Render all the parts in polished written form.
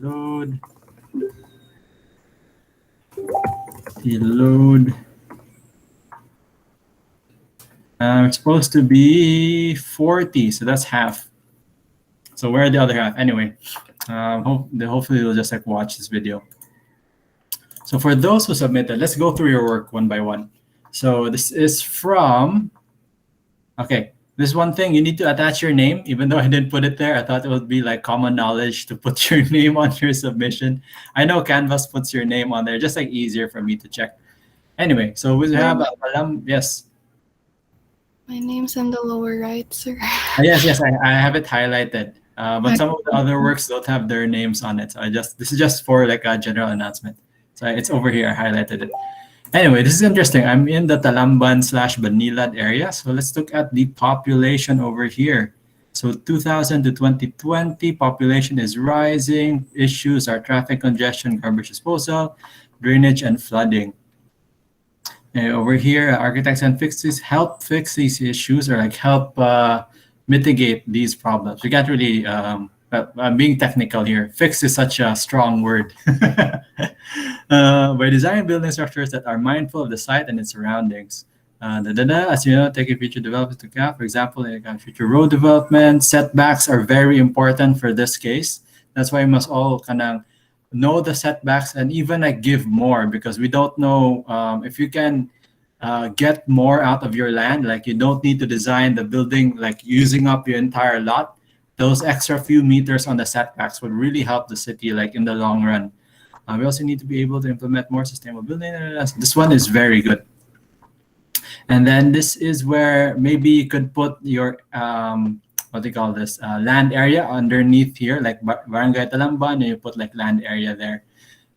Load. Load. It's supposed to be 40, so that's half. So where are the other half? Anyway, hopefully you'll just like watch this video. So for those who submitted, let's go through your work one by one. So this is from, okay, this one thing, you need to attach your name. Even though I didn't put it there, I thought it would be like common knowledge to put your name on your submission. I know Canvas puts your name on there, just like easier for me to check. Anyway, so we have, yes. My name's on the lower right, sir. Yes, I have it highlighted. But some of the other works don't have their names on it. So this is just for like a general announcement. So it's over here, I highlighted it. Anyway, this is interesting. I'm in the Talamban/Banilad area. So let's look at the population over here. So 2000 to 2020, population is rising. Issues are traffic congestion, garbage disposal, drainage, and flooding. Over here, architects and help fix these issues, or like help mitigate these problems. We can't really, I'm being technical here. Fix is such a strong word. By designing building structures that are mindful of the site and its surroundings. As you know, taking future developments to account. For example, future road development, setbacks are very important for this case. That's why we must all kind of know the setbacks and even like give more, because we don't know if you can get more out of your land. Like you don't need to design the building like using up your entire lot. Those extra few meters on the setbacks would really help the city like in the long run. We also need to be able to implement more sustainable building. This one is very good. And then this is where maybe you could put your what do you call this, land area underneath here, like Barangay Talamban, and you put like land area there.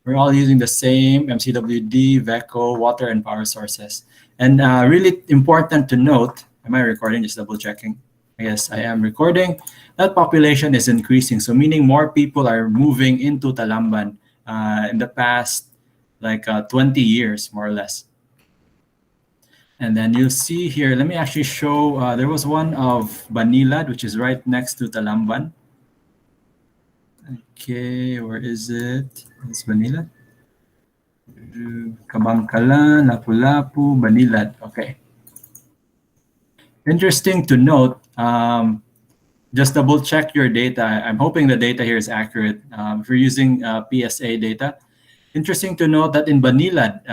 We're all using the same MCWD, VECO, water and power sources. And really important to note, am I recording? Just double checking. Yes, I am recording. That population is increasing. So meaning more people are moving into Talamban in the past like 20 years, more or less. And then you'll see here, let me actually show, there was one of Banilad, which is right next to Talamban. Okay, where is it? It's Banilad. Cabancalan, Lapu, Banilad. Okay. Interesting to note, just double check your data. I'm hoping the data here is accurate. If you're using PSA data. Interesting to note that in Banilad,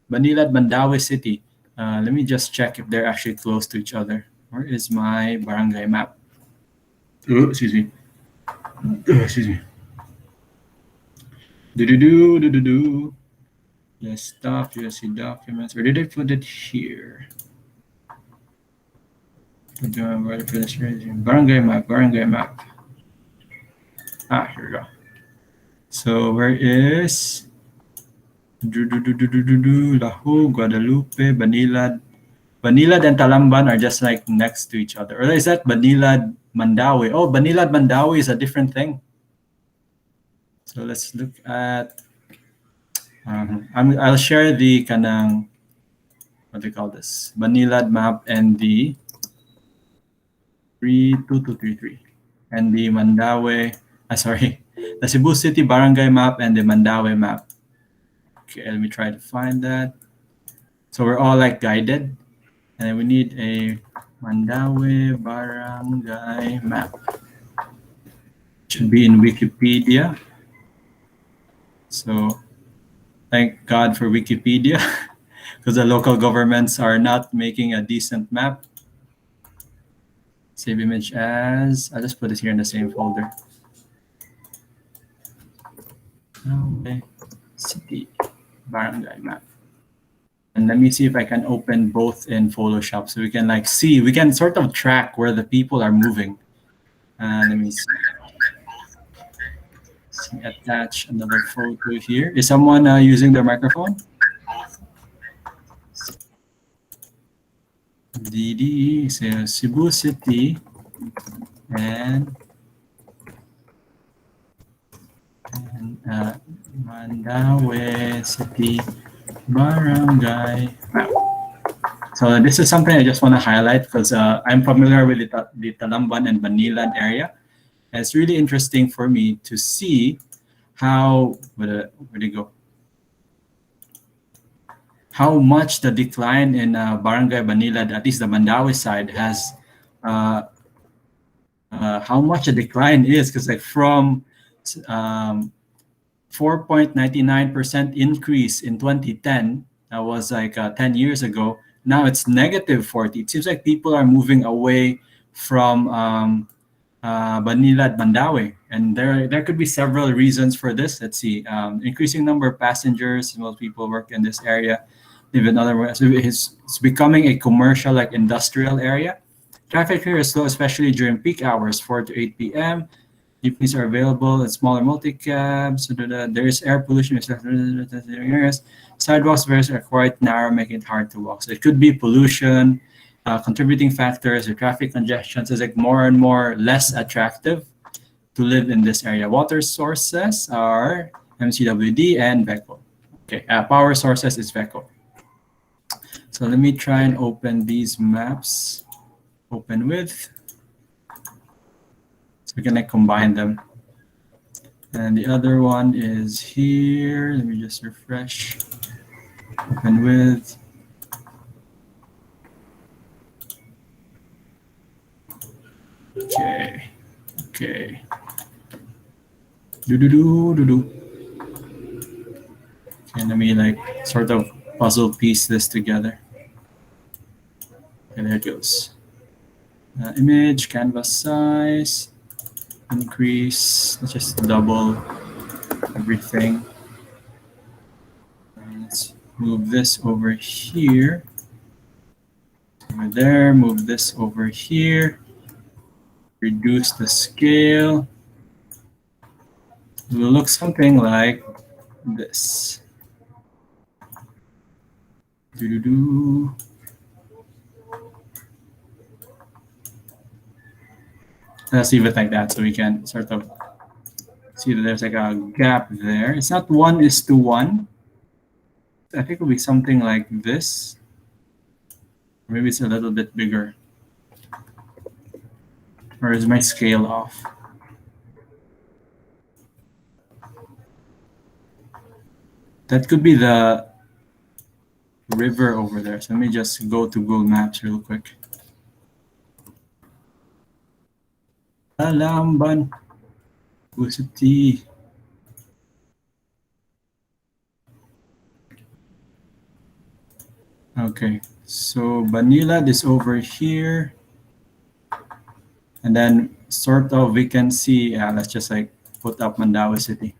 Mandaue City. Let me just check if they're actually close to each other. Where is my barangay map? Oh, excuse me. Excuse me. Yes, stuff, USC documents. Or did I put it here? Barangay map. Ah, here we go. So where is Lahu, Guadalupe, Banilad and Talamban are just like next to each other. Or is that Banilad, Mandaue? Oh, Banilad, Mandaue is a different thing. So let's look at, I'll share the kanang, what do you call this? Banilad map and the 32233 and the Mandaue, the Cebu City Barangay map and the Mandaue map. Okay, let me try to find that. So we're all like guided, and then we need a Mandaue Barangay map. Should be in Wikipedia. So thank God for Wikipedia, because the local governments are not making a decent map. Save image as, I'll just put it here in the same folder. Okay, city barangay map. And let me see if I can open both in Photoshop so we can like see, we can sort of track where the people are moving. Let me see. Attach another photo here. Is someone using their microphone? DD is Cebu City and Mandaue City Barangay map. So this is something I just want to highlight because I'm familiar with the Talamban and Banilad area. And it's really interesting for me to see how, where'd it go? How much the decline in Barangay Banilad, at least the Mandaue side, has how much the decline is, because like from 4.99% increase in 2010, that was like 10 years ago. Now it's negative 40. It seems like people are moving away from Banilad, Mandaue, and there could be several reasons for this. Let's see, increasing number of passengers. Most people work in this area. Even other, it's becoming a commercial, like industrial area. Traffic here is slow, especially during peak hours, 4 to 8 p.m. Jeepneys are available in smaller multi-cabs. There is air pollution. Sidewalks are quite narrow, making it hard to walk. So it could be pollution, contributing factors, or traffic congestion. So it's like more and more less attractive to live in this area. Water sources are MCWD and VECO. Okay, power sources is VECO. So let me try and open these maps. Open with. So we can like combine them. And the other one is here. Let me just refresh. Open with. Okay. Okay. Okay, let me like sort of puzzle piece this together. Okay, there it goes. Image, canvas size, increase, let's just double everything. Let's move this over here. Over there, move this over here. Reduce the scale. It will look something like this. Let's leave it like that so we can sort of see that there's like a gap there. It's not 1:1. I think it'll be something like this. Maybe it's a little bit bigger. Or is my scale off? That could be the river over there. So let me just go to Google Maps real quick. Talamban. Busay. Okay, so Banilad is over here. And then sort of we can see, let's just like put up Mandaue City.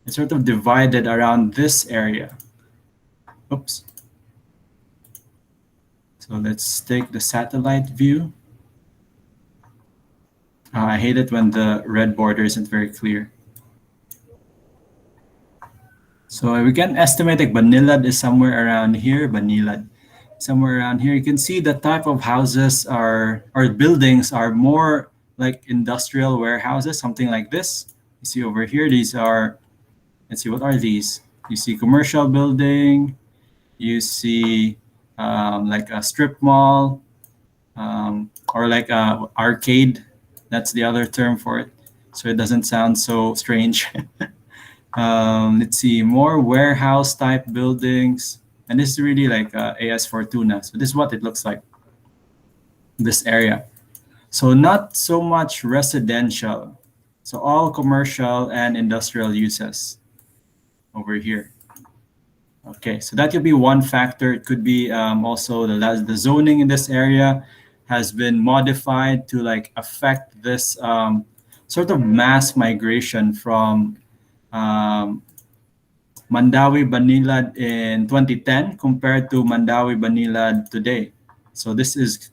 It's sort of divided around this area. Oops. So let's take the satellite view. I hate it when the red border isn't very clear. So we can estimate like Banilad is somewhere around here, Banilad. Somewhere around here. You can see the type of houses or buildings are more like industrial warehouses, something like this. You see over here, these are, let's see, what are these? You see commercial building, you see like a strip mall, or like a arcade. That's the other term for it. So it doesn't sound so strange. Let's see, more warehouse type buildings. And this is really like AS Fortuna. So this is what it looks like, this area. So not so much residential. So all commercial and industrial uses over here. Okay, so that could be one factor. It could be also the zoning in this area has been modified to like affect this sort of mass migration from Mandaue-Banilad in 2010 compared to Mandaue-Banilad today. So this is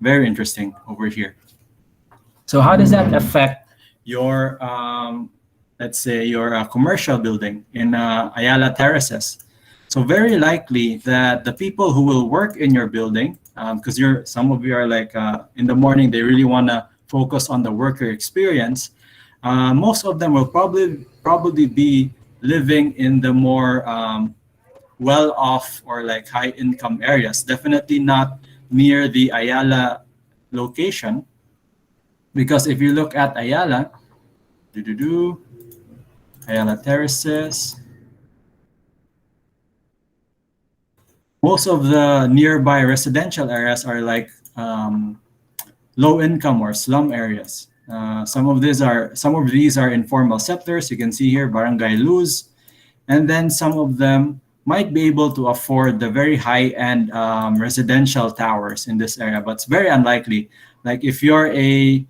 very interesting over here. So how does that affect your, let's say, your commercial building in Ayala Terraces? So very likely that the people who will work in your building, because some of you are like in the morning, they really want to focus on the worker experience. Most of them will probably be living in the more well-off or like high-income areas. Definitely not near the Ayala location, because if you look at Ayala, Ayala Terraces, most of the nearby residential areas are like low income or slum areas. Some of these are informal settlers. You can see here Barangay Luz, and then some of them might be able to afford the very high-end residential towers in this area, but it's very unlikely. Like if you're a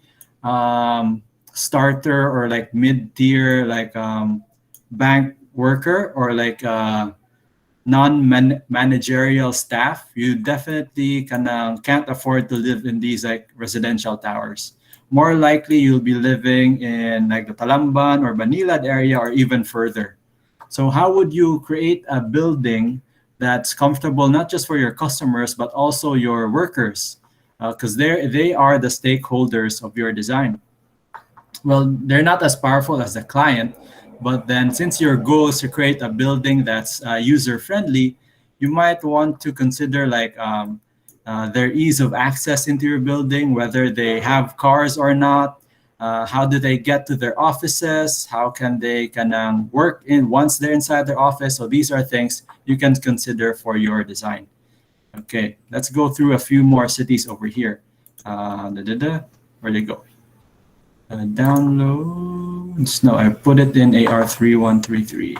starter or like mid-tier like bank worker or like non-managerial staff, you definitely can't afford to live in these like residential towers. More likely, you'll be living in like the Talamban or Banilad area or even further. So how would you create a building that's comfortable not just for your customers but also your workers? Because they are the stakeholders of your design. Well, they're not as powerful as the client, but then since your goal is to create a building that's user friendly, you might want to consider like their ease of access into your building, whether they have cars or not. How do they get to their offices? How can they work in once they're inside their office? So these are things you can consider for your design. Okay, let's go through a few more cities over here. Where they go? Downloads. No, I put it in AR3133.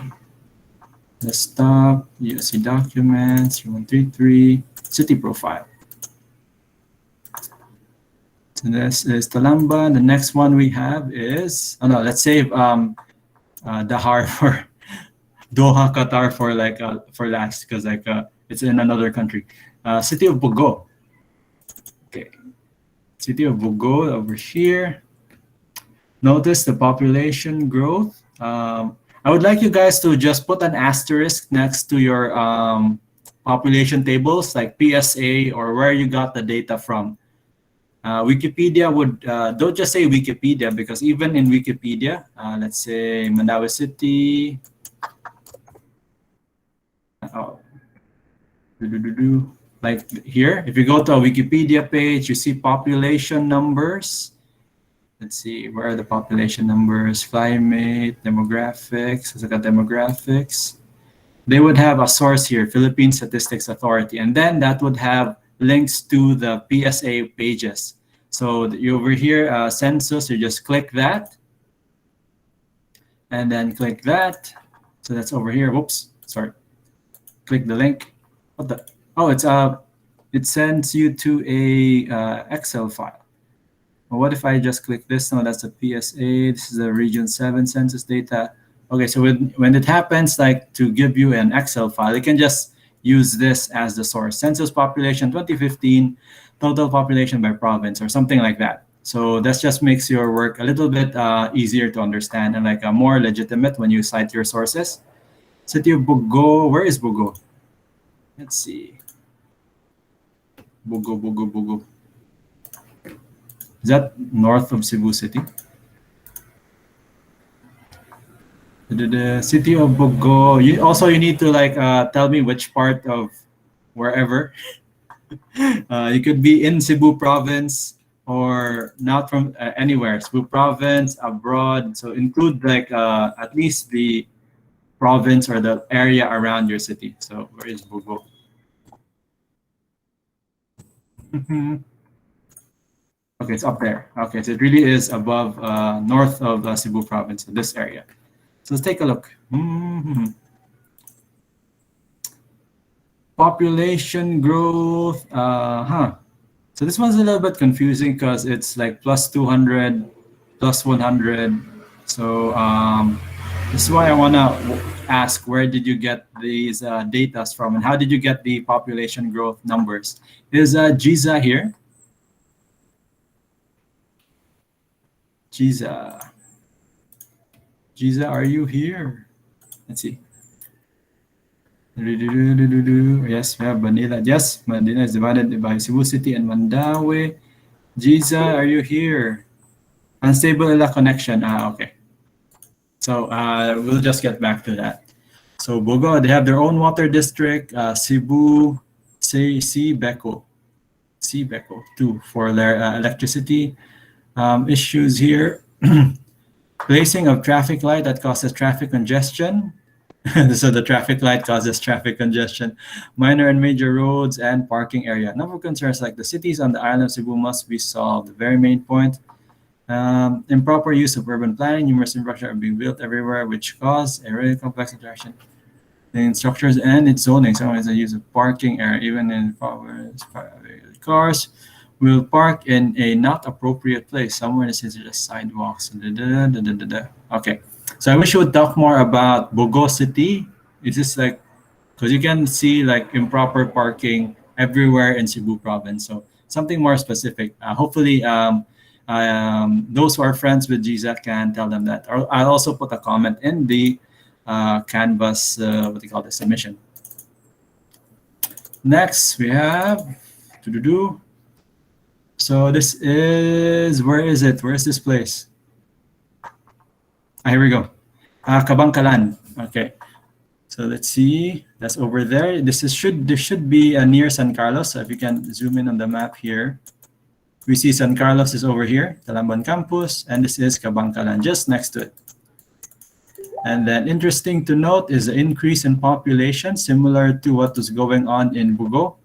Desktop, USC documents, 3133, city profile. So this is Talamban. The next one we have is, let's save Dahar for Doha, Qatar for last because it's in another country. City of Bogo. Okay, city of Bogo over here. Notice the population growth. I would like you guys to just put an asterisk next to your population tables like PSA or where you got the data from. Wikipedia would, don't just say Wikipedia, because even in Wikipedia, let's say Mandaue City. Like here, if you go to a Wikipedia page, you see population numbers. Let's see, where are the population numbers? Climate, demographics. Let's look at demographics. They would have a source here, Philippine Statistics Authority, and then that would have links to the PSA pages. So you over here, census, you just click that, and then click that. So that's over here. Whoops, sorry. Click the link. What the? Oh, it sends you to a Excel file. Well, what if I just click this? No, that's a PSA. This is the Region 7 census data. Okay, so when it happens, like to give you an Excel file, you can just use this as the source. Census population 2015, total population by province, or something like that. So that just makes your work a little bit easier to understand and like more legitimate when you cite your sources. City of Bogo, where is Bogo? Let's see. Bogo. Is that north of Cebu City? The city of Bogo. You need to like tell me which part of wherever. You could be in Cebu Province or not from anywhere. Cebu Province, abroad. So include like at least the province or the area around your city. So where is Bogo? Okay, it's up there. Okay, so it really is above, north of Cebu Province, in this area. So let's take a look. Population growth. So this one's a little bit confusing because it's like plus 200, plus 100. So this is why I want to ask, where did you get these data from and how did you get the population growth numbers? Is Giza here? Giza, are you here? Let's see. Yes, we have Banilad. Yes, Manila is divided by Cebu City and Mandaue. Giza, are you here? Unstable connection. Okay. So we'll just get back to that. So Bogo, they have their own water district. Cebu, Beko. Beco too for their electricity issues here. Placing of traffic light that causes traffic congestion. So the traffic light causes traffic congestion. Minor and major roads and parking area. Number of concerns like the cities on the island of Cebu must be solved. The very main point. Improper use of urban planning. Numerous infrastructure are being built everywhere, which cause a really complex interaction in structures and its zoning. Sometimes the use of parking area, even in cars, will park in a not appropriate place. Somewhere this is just sidewalks. Okay, so I wish you would talk more about Bogo City. It's just like because you can see like improper parking everywhere in Cebu Province. So something more specific. Hopefully, those who are friends with GZ can tell them that. Or I'll also put a comment in the Canvas, what do you call this, submission. Next, we have So this is, where is it? Where is this place? Here we go. Cabancalan. Okay. So let's see. That's over there. This should be near San Carlos. So if you can zoom in on the map here, we see San Carlos is over here, Talamban campus, and this is Cabancalan, just next to it. And then interesting to note is the increase in population, similar to what was going on in Bogo.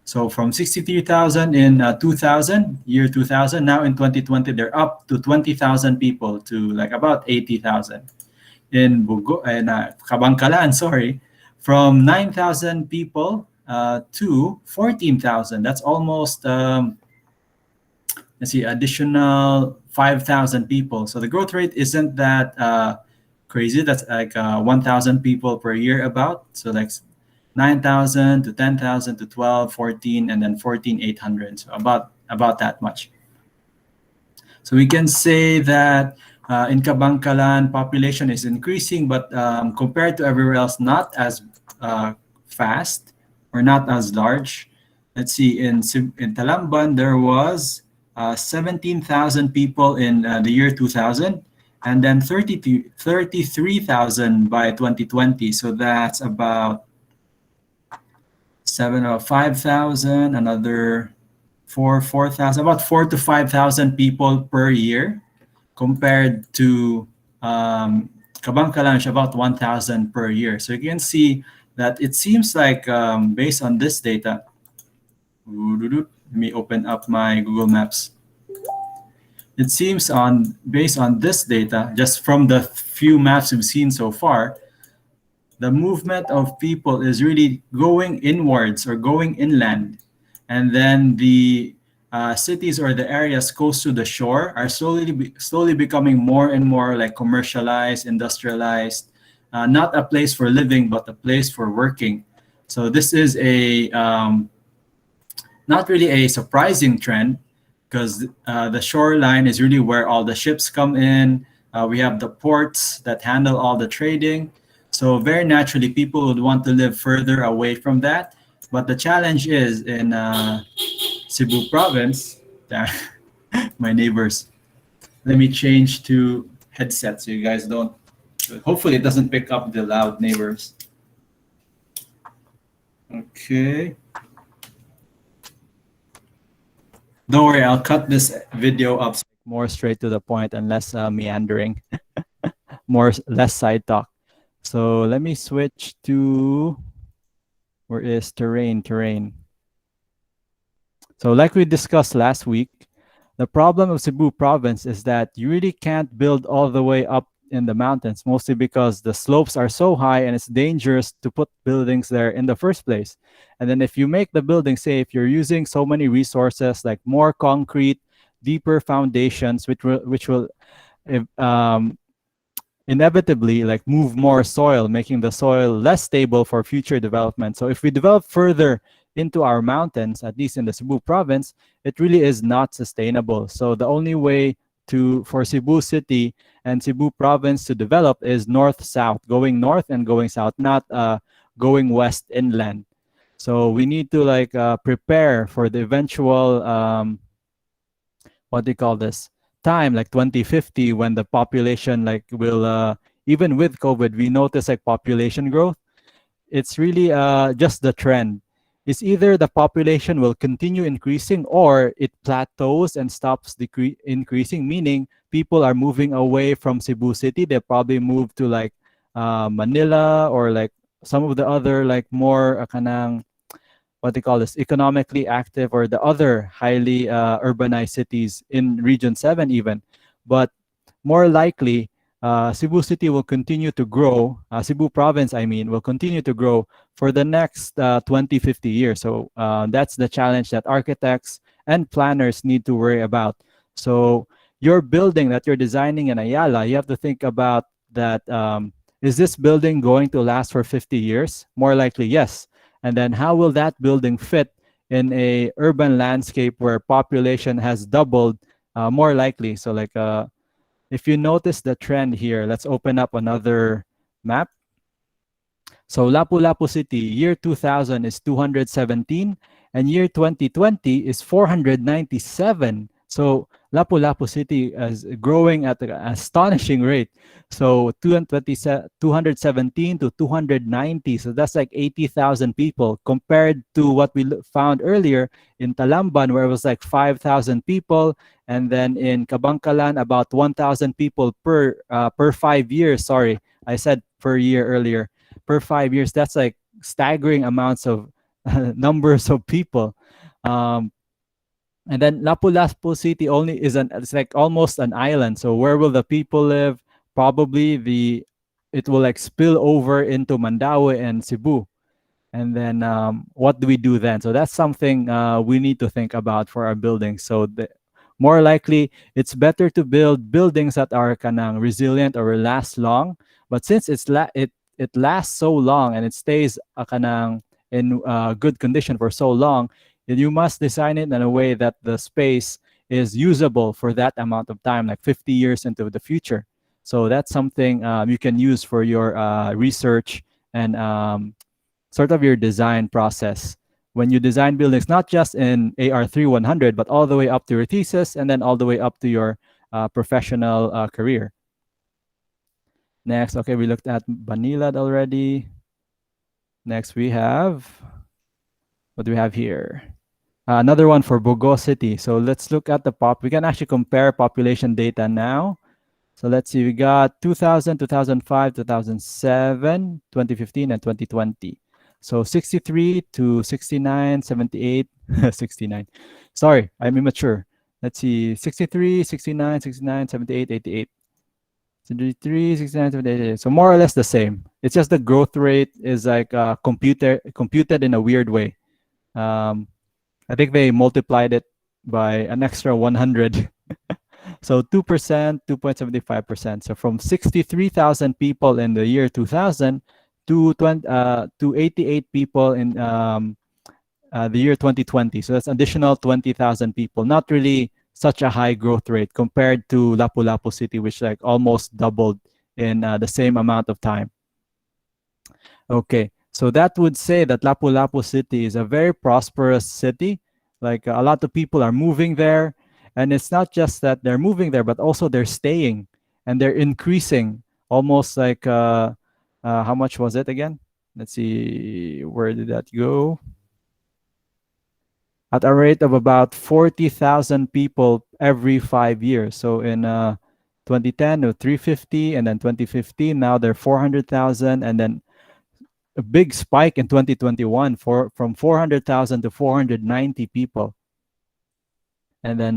So from 63,000 in year 2000, now in 2020, they're up to 20,000 people to like about 80,000. In Bogo, and Cabancalan, sorry, from 9,000 people to 14,000. That's almost, let's see, additional 5,000 people. So the growth rate isn't that crazy. That's like 1,000 people per year about. So like 9,000 to 10,000 to 12, 14, and then 14,800. So about that much. So we can say that in Cabancalan, population is increasing, but compared to everywhere else, not as fast or not as large. Let's see, in Talamban, there was 17,000 people in the year 2000, and then 33,000 by 2020. So that's about 5,000, another 4,000, about 4,000 to 5,000 people per year, compared to Cabancalan, which is about 1,000 per year. So you can see that it seems like based on this data, let me open up my Google Maps. It seems based on this data, just from the few maps we've seen so far, the movement of people is really going inwards or going inland. And then the cities or the areas close to the shore are slowly becoming more and more like commercialized, industrialized, not a place for living, but a place for working. So this is a not really a surprising trend, because the shoreline is really where all the ships come in. We have the ports that handle all the trading. So very naturally, people would want to live further away from that. But the challenge is in Cebu Province, my neighbors. Let me change to headset so you guys don't, hopefully it doesn't pick up the loud neighbors. Okay. Don't worry, I'll cut this video up more straight to the point and less meandering, less side talk. So let me switch to, where is terrain? So like we discussed last week, the problem of Cebu Province is that you really can't build all the way up in the mountains, mostly because the slopes are so high and it's dangerous to put buildings there in the first place. And then if you make the building safe, you're using so many resources like more concrete, deeper foundations, which will inevitably like move more soil, making the soil less stable for future development. So if we develop further into our mountains, at least in the Cebu Province, it really is not sustainable. So the only way for Cebu City and Cebu Province to develop is north-south, going north and going south, not going west inland. So we need to like prepare for the eventual what do you call this, time, like 2050, when the population like will even with COVID, we notice like population growth. It's really just the trend. is either the population will continue increasing or it plateaus and stops increasing, meaning people are moving away from Cebu City. They probably move to like Manila or like some of the other like more kanang what they call this economically active or the other highly urbanized cities in Region 7 even. But more likely, Cebu City will continue to grow, Cebu Province, I mean, will continue to grow for the next 20, 50 years. So that's the challenge that architects and planners need to worry about. So your building that you're designing in Ayala, you have to think about that. Is this building going to last for 50 years? More likely, yes. And then how will that building fit in a urban landscape where population has doubled? More likely. So like if you notice the trend here, let's open up another map. So Lapu-Lapu City, year 2000 is 217, and year 2020 is 497. So Lapu-Lapu City is growing at an astonishing rate. So 217 to 290. So that's like 80,000 people compared to what we found earlier in Talamban, where it was like 5,000 people. And then in Cabancalan, about 1,000 people per 5 years. Sorry, I said per year earlier. Per 5 years, that's like staggering amounts of numbers of people. Um, and then Lapu-Lapu City only it's like almost an island. So where will the people live? Probably it will like spill over into Mandaue and Cebu. And then what do we do then? So that's something we need to think about for our buildings. So more likely, it's better to build buildings that are kanang resilient or will last long. But since it lasts so long and it stays kanang in good condition for so long, you must design it in a way that the space is usable for that amount of time, like 50 years into the future. So that's something you can use for your research and sort of your design process when you design buildings, not just in AR3 100, but all the way up to your thesis and then all the way up to your professional career. Next, okay, we looked at Banilad already. Next, we have, what do we have here? Another one for Bogo City. So let's look at the we can actually compare population data now. So let's see, we got 2000, 2005, 2007, 2015, and 2020. So 63 to 69, 78, 69. Sorry, I'm immature. Let's see, 63, 69, 69, 78, 88. 63, 69, 78, 88. So more or less the same. It's just the growth rate is like computed in a weird way. I think they multiplied it by an extra 100. So 2%, 2.75%. So from 63,000 people in the year 2000 to 88 people in the year 2020. So that's additional 20,000 people. Not really such a high growth rate compared to Lapu-Lapu City, which like almost doubled in the same amount of time. Okay, so that would say that Lapu-Lapu City is a very prosperous city. Like a lot of people are moving there. And it's not just that they're moving there, but also they're staying and they're increasing almost like, how much was it again? Let's see, where did that go? At a rate of about 40,000 people every 5 years. So in 2010, 350, and then 2015, now they're 400,000, and then a big spike in 2021 from 400,000 to 490 people. And then,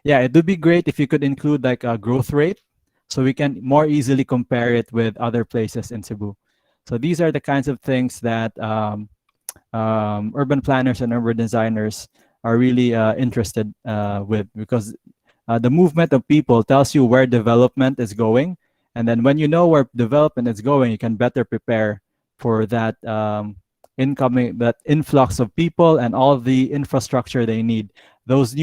yeah, it would be great if you could include like a growth rate so we can more easily compare it with other places in Cebu. So these are the kinds of things that urban planners and urban designers are really interested with, because the movement of people tells you where development is going. And then when you know where development is going, you can better prepare for that that influx of people and all the infrastructure they need. Those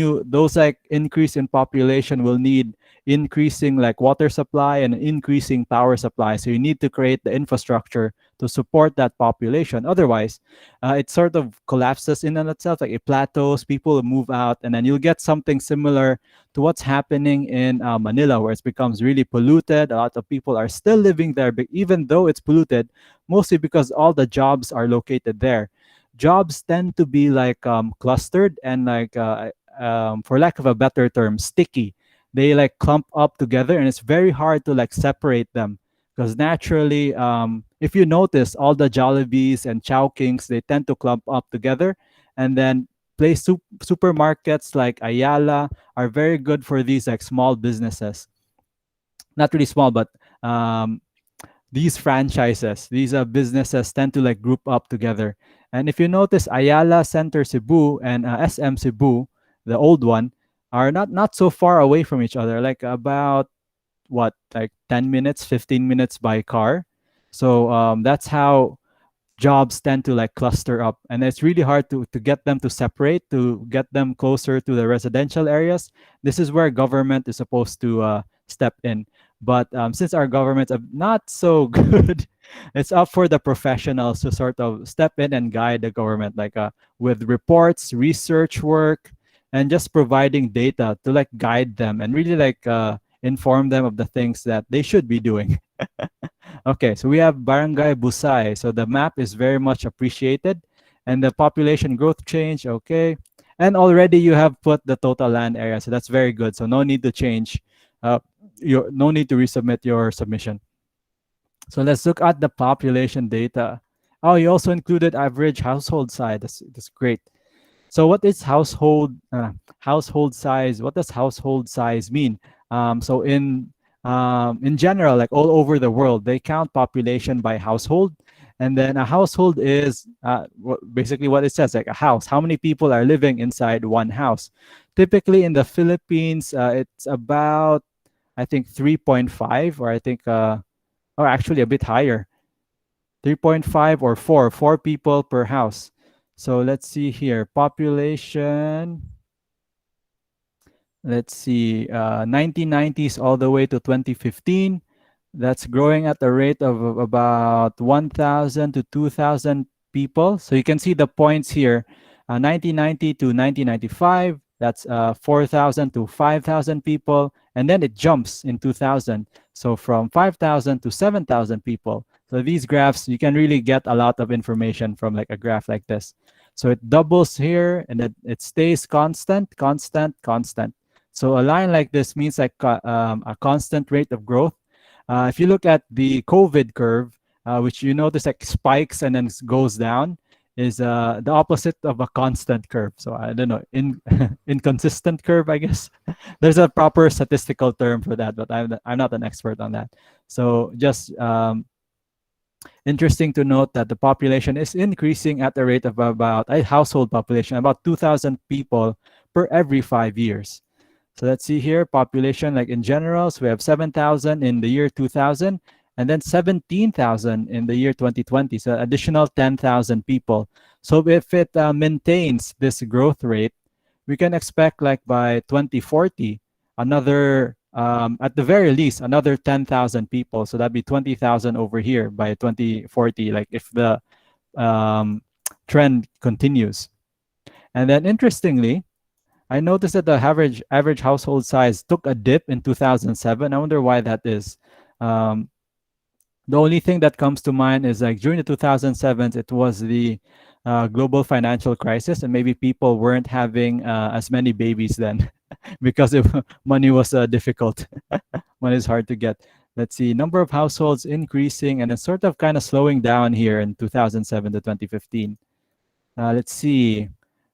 like increase in population will need increasing like water supply and increasing power supply. So you need to create the infrastructure to support that population. Otherwise, it sort of collapses in and itself, like it plateaus, people move out, and then you'll get something similar to what's happening in Manila, where it becomes really polluted. A lot of people are still living there, but even though it's polluted, mostly because all the jobs are located there. jobs tend to be like clustered and like for lack of a better term, sticky. They like clump up together, and it's very hard to like separate them because naturally, if you notice, all the Jollibees and Chowkings, they tend to clump up together, and then supermarkets like Ayala are very good for these like small businesses. Not really small, but um, these franchises, these businesses tend to like group up together. And if you notice, Ayala Center Cebu and SM Cebu, the old one, are not so far away from each other, like about what, like 10 minutes, 15 minutes by car. So that's how jobs tend to like cluster up, and it's really hard to get them to separate, to get them closer to the residential areas. This is where government is supposed to step in, but since our governments are not so good, it's up for the professionals to sort of step in and guide the government, like with reports, research work, and just providing data to like guide them and really like inform them of the things that they should be doing. Okay, so we have Barangay Busay. So the map is very much appreciated, and the population growth change. Okay, and already you have put the total land area, so that's very good. So no need to change. Uh, no need to resubmit your submission. So let's look at the population data. Oh, you also included average household size. That's great. So what is household size? What does household size mean? So in general, like all over the world, they count population by household, and then a household is basically what it says, like a house. How many people are living inside one house? Typically in the Philippines, it's about, I think, 3.5, or I think or actually a bit higher, 3.5 or 4 people per house. So let's see here. Population. Let's see. 1990s all the way to 2015. That's growing at a rate of about 1,000 to 2,000 people. So you can see the points here. 1990 to 1995. That's 4,000 to 5,000 people. And then it jumps in 2000. So from 5,000 to 7,000 people. So these graphs, you can really get a lot of information from like a graph like this. So it doubles here, and it stays constant, constant, constant. So a line like this means like a constant rate of growth. If you look at the COVID curve, which you notice like spikes and then goes down, is the opposite of a constant curve. So I don't know, inconsistent curve, I guess. There's a proper statistical term for that, but I'm not an expert on that. So just interesting to note that the population is increasing at a rate of about a household population, about 2,000 people per every 5 years. So let's see here, population like in general. So we have 7,000 in the year 2000, and then 17,000 in the year 2020. So additional 10,000 people. So if it maintains this growth rate, we can expect like by 2040, another, at the very least, another 10,000 people. So that'd be 20,000 over here by 2040, like if the trend continues. And then interestingly, I noticed that the average household size took a dip in 2007. I wonder why that is. Um, the only thing that comes to mind is like during the 2007s, it was the global financial crisis, and maybe people weren't having as many babies then because money was difficult. Money is hard to get. Let's see, number of households increasing and then sort of kind of slowing down here in 2007 to 2015. Let's see.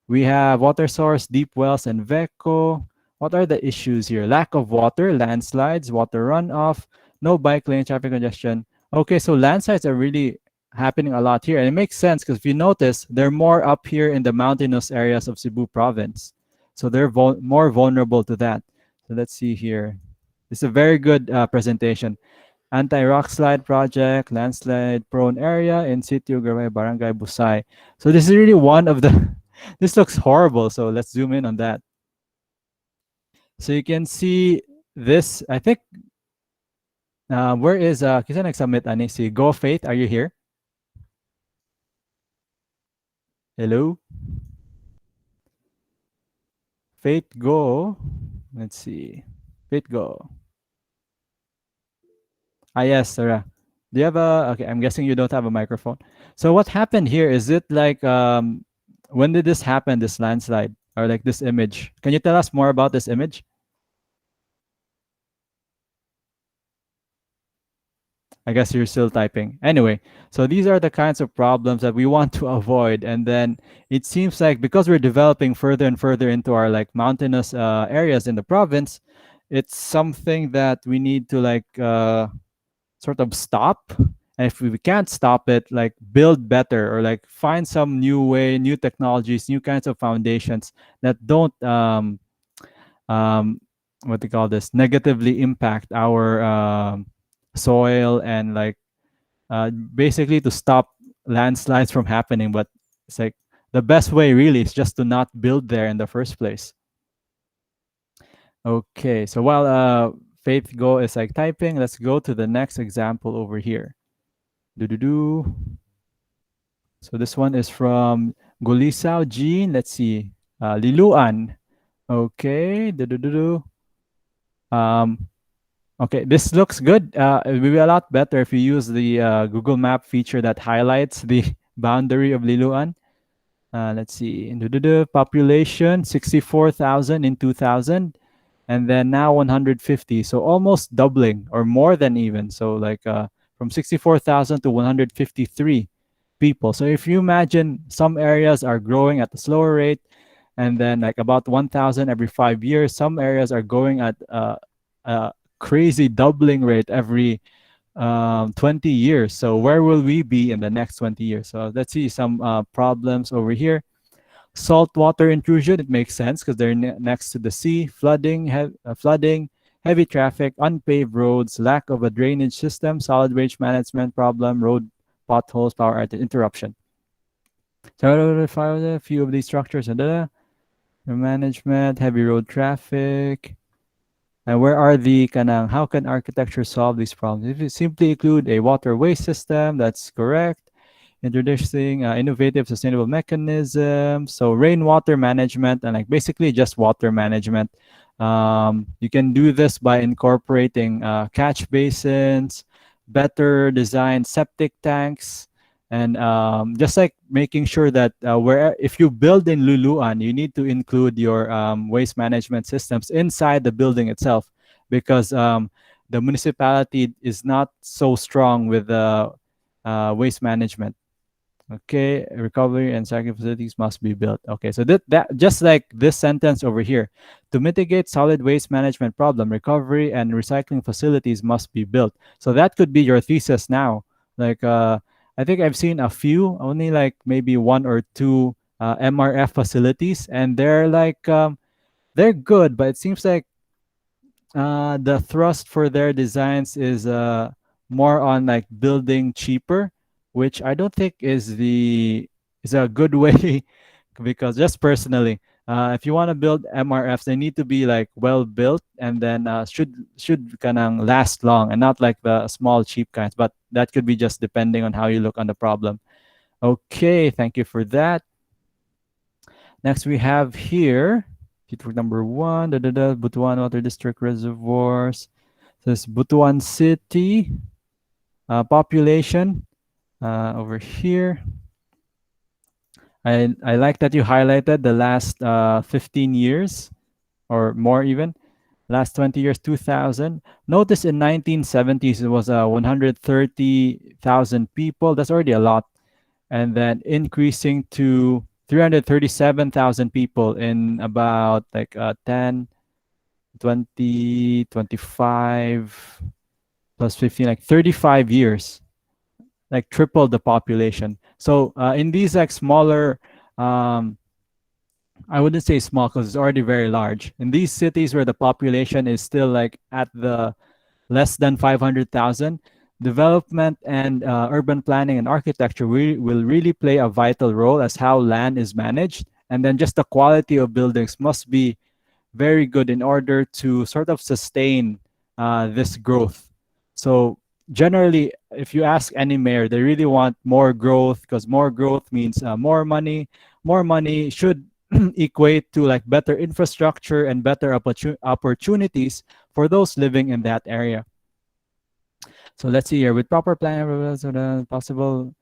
We have water source, deep wells, and VECO. What are the issues here? Lack of water, landslides, water runoff, no bike lane, traffic congestion. Okay, so landslides are really happening a lot here. And it makes sense because if you notice, they're more up here in the mountainous areas of Cebu Province. So they're more vulnerable to that. So let's see here. It's a very good presentation. Anti-rock slide project, landslide prone area in situ Barangay Busay. So this is really one of the, this looks horrible. So let's zoom in on that. So you can see this, I think, where is, kisa nag-submit, ani? Si Go Faith, are you here? Hello? Faith Go. Let's see. Faith Go. Ah, yes, Sarah. Do you have a? Okay, I'm guessing you don't have a microphone. So what happened here? Is it like when did this happen? This landslide or like this image? Can you tell us more about this image? I guess you're still typing. Anyway, so these are the kinds of problems that we want to avoid. And then it seems like because we're developing further and further into our like mountainous areas in the province, it's something that we need to like sort of stop. And if we can't stop it, like build better or like find some new way, new technologies, new kinds of foundations that don't um, what they call this negatively impact our soil and like basically to stop landslides from happening. But it's like the best way really is just to not build there in the first place. Okay, so while Faith Go is like typing, let's go to the next example over here. Do. So this one is from Golisao Jean. Let's see. Liloan. Okay. Do. Okay, this looks good. It will be a lot better if you use the Google Map feature that highlights the boundary of Liloan. Let's see. Population 64,000 in 2000, and then now 150. So almost doubling or more than even. So like from 64,000 to 153 people. So if you imagine some areas are growing at a slower rate, and then like about 1,000 every 5 years, some areas are going at a crazy doubling rate every 20 years. So where will we be in the next 20 years? So let's see some problems over here. Saltwater intrusion, it makes sense because they're next to the sea. Flooding, heavy traffic, unpaved roads, lack of a drainage system, solid waste management problem, road potholes, power interruption. So a few of these structures. Management, heavy road traffic. And where are the kanang? How can architecture solve these problems? If you simply include a waterway system, that's correct. Introducing innovative, sustainable mechanisms. So rainwater management and like basically just water management. You can do this by incorporating catch basins, better designed septic tanks, and just like making sure that where if you build in Luluan, you need to include your waste management systems inside the building itself, because the municipality is not so strong with waste management. Okay, recovery and recycling facilities must be built. Okay, so that just like this sentence over here, to mitigate solid waste management problem, recovery and recycling facilities must be built. So that could be your thesis now. Like I think I've seen a few, only like maybe one or two MRF facilities, and they're like they're good, but it seems like the thrust for their designs is more on like building cheaper, which I don't think is a good way because just personally, if you want to build MRFs, they need to be like well built and then should kanang last long and not like the small cheap kinds. But that could be just depending on how you look on the problem. Okay, thank you for that. Next we have here Feedback number 1, Butuan Water District Reservoirs. This Butuan City population over here. I like that you highlighted the last 15 years or more even. Last 20 years, 2,000. Notice in 1970s, it was 130,000 people. That's already a lot. And then increasing to 337,000 people in about like 10, 20, 25 plus 15, like 35 years, like triple the population. So in these like smaller, I wouldn't say small because it's already very large. In these cities where the population is still like at the less than 500,000, development and urban planning and architecture will really play a vital role as how land is managed. And then just the quality of buildings must be very good in order to sort of sustain this growth. So generally, if you ask any mayor, they really want more growth because more growth means more money. More money should equate to like better infrastructure and better opportunities for those living in that area. So let's see here. With proper planning, so the possible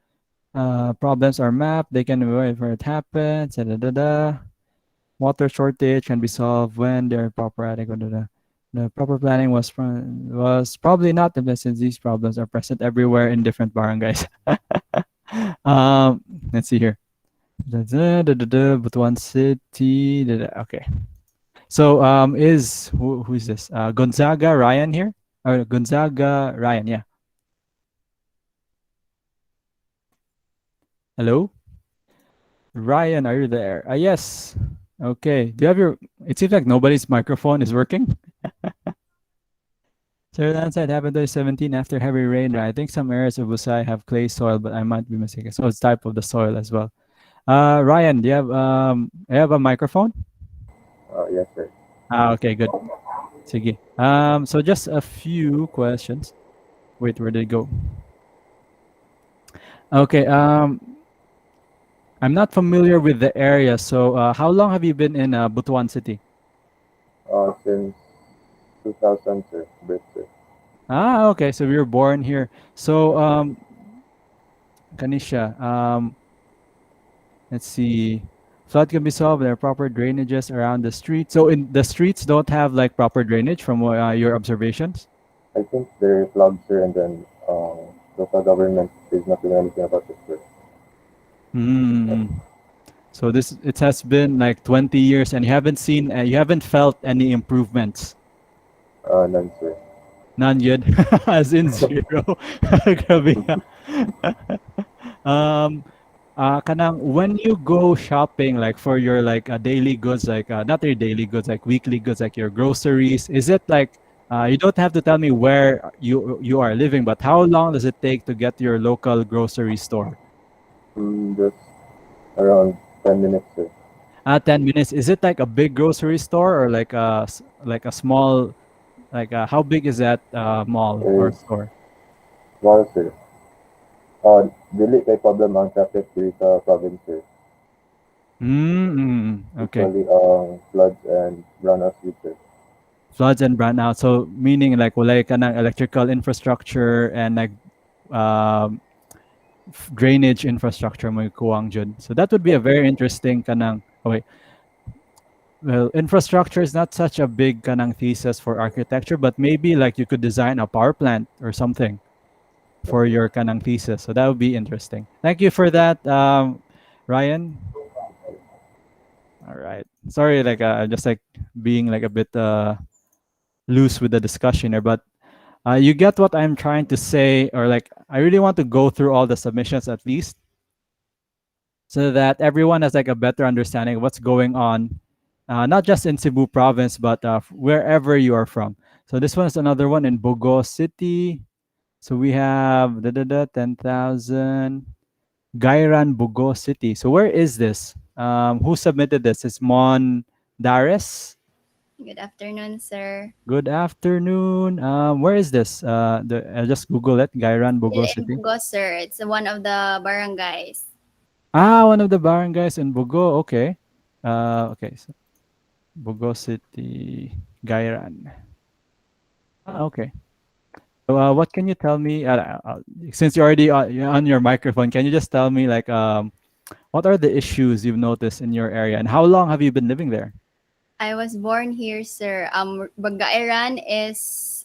problems are mapped. They can avoid where it happens. Da, da, da, da. Water shortage can be solved when there are proper adequate. Da, da. The proper planning was probably not the best since these problems are present everywhere in different barangays. um, let's see here. Da, da, da, da, da, Butuan City. Da, da. Okay. So is who is this? Gonzaga Ryan here? Or Gonzaga Ryan? Yeah. Hello, Ryan. Are you there? Yes. Okay. Do you have your? It seems like nobody's microphone is working. So landslide happened in 2017 after heavy rain. I think some areas of Busay have clay soil, but I might be mistaken. So it's type of the soil as well. Ryan, do you have a microphone? Yes, sir. Okay, good. Sige. So just a few questions. Wait, where did it go? Okay. I'm not familiar with the area. So how long have you been in Butuan City? Since 2000, sir. Birth, sir. Okay. So you were born here. So Kanisha, let's see. Flood can be solved. There are proper drainages around the street. So in the streets don't have like proper drainage from your observations? I think they're plugged, sir, and then local government is not doing anything about it, sir. Mm. So this it has been like 20 years and you haven't felt any improvements. None, sir. None yet. As in zero. Grabe ka. Kanang when you go shopping like for your like daily goods like not your daily goods like weekly goods like your groceries, is it like you don't have to tell me where you are living, but how long does it take to get to your local grocery store? Just around 10 minutes, sir. 10 minutes. Is it like a big grocery store or like like a small like how big is that mall or Is store? small, sir. Dili kay problem ang traffic dito sa province, sir. Okay. Usually, floods and brownouts dito, sir. Floods and brownout. So meaning like wala ka ng electrical infrastructure and like drainage infrastructure mo kuwang jud. So that would be a very interesting kanang okay. Well, infrastructure is not such a big kanang thesis for architecture, but maybe like you could design a power plant or something for your kanang thesis. So that would be interesting. Thank you for that, Ryan. All right. Sorry, like just like being like a bit loose with the discussion here, but you get what I'm trying to say, or like I really want to go through all the submissions at least, so that everyone has like a better understanding of what's going on, not just in Cebu Province, but wherever you are from. So this one is another one in Bogo City. So we have 10,000 Gairan Bogo City. So where is this? Who submitted this? It's Mondares. Good afternoon, sir. Good afternoon. Where is this? I'll just Google it. Gairan Bogo In City. Bugo, sir. It's one of the barangays. One of the barangays in Bogo. Okay. Okay. So Bogo City, Gairan. Okay. So, what can you tell me? Since you're already on your microphone, can you just tell me like what are the issues you've noticed in your area, and how long have you been living there? I was born here, sir. Gairan is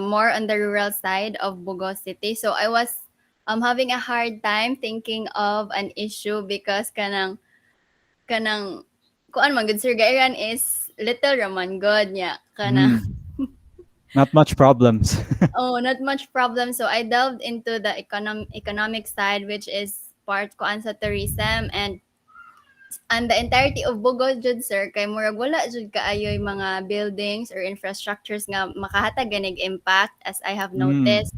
more on the rural side of Bogo City. So I was having a hard time thinking of an issue because kanang kuan man good, sir. Gairan is little raman good niya. Kanang Not much problems. not much problem. So I delved into the economic side, which is part ko sa tourism and the entirety of Bogo jud, sir, kay murag wala jud kaayoy mga buildings or infrastructures nga makahatag ganig impact as I have noticed.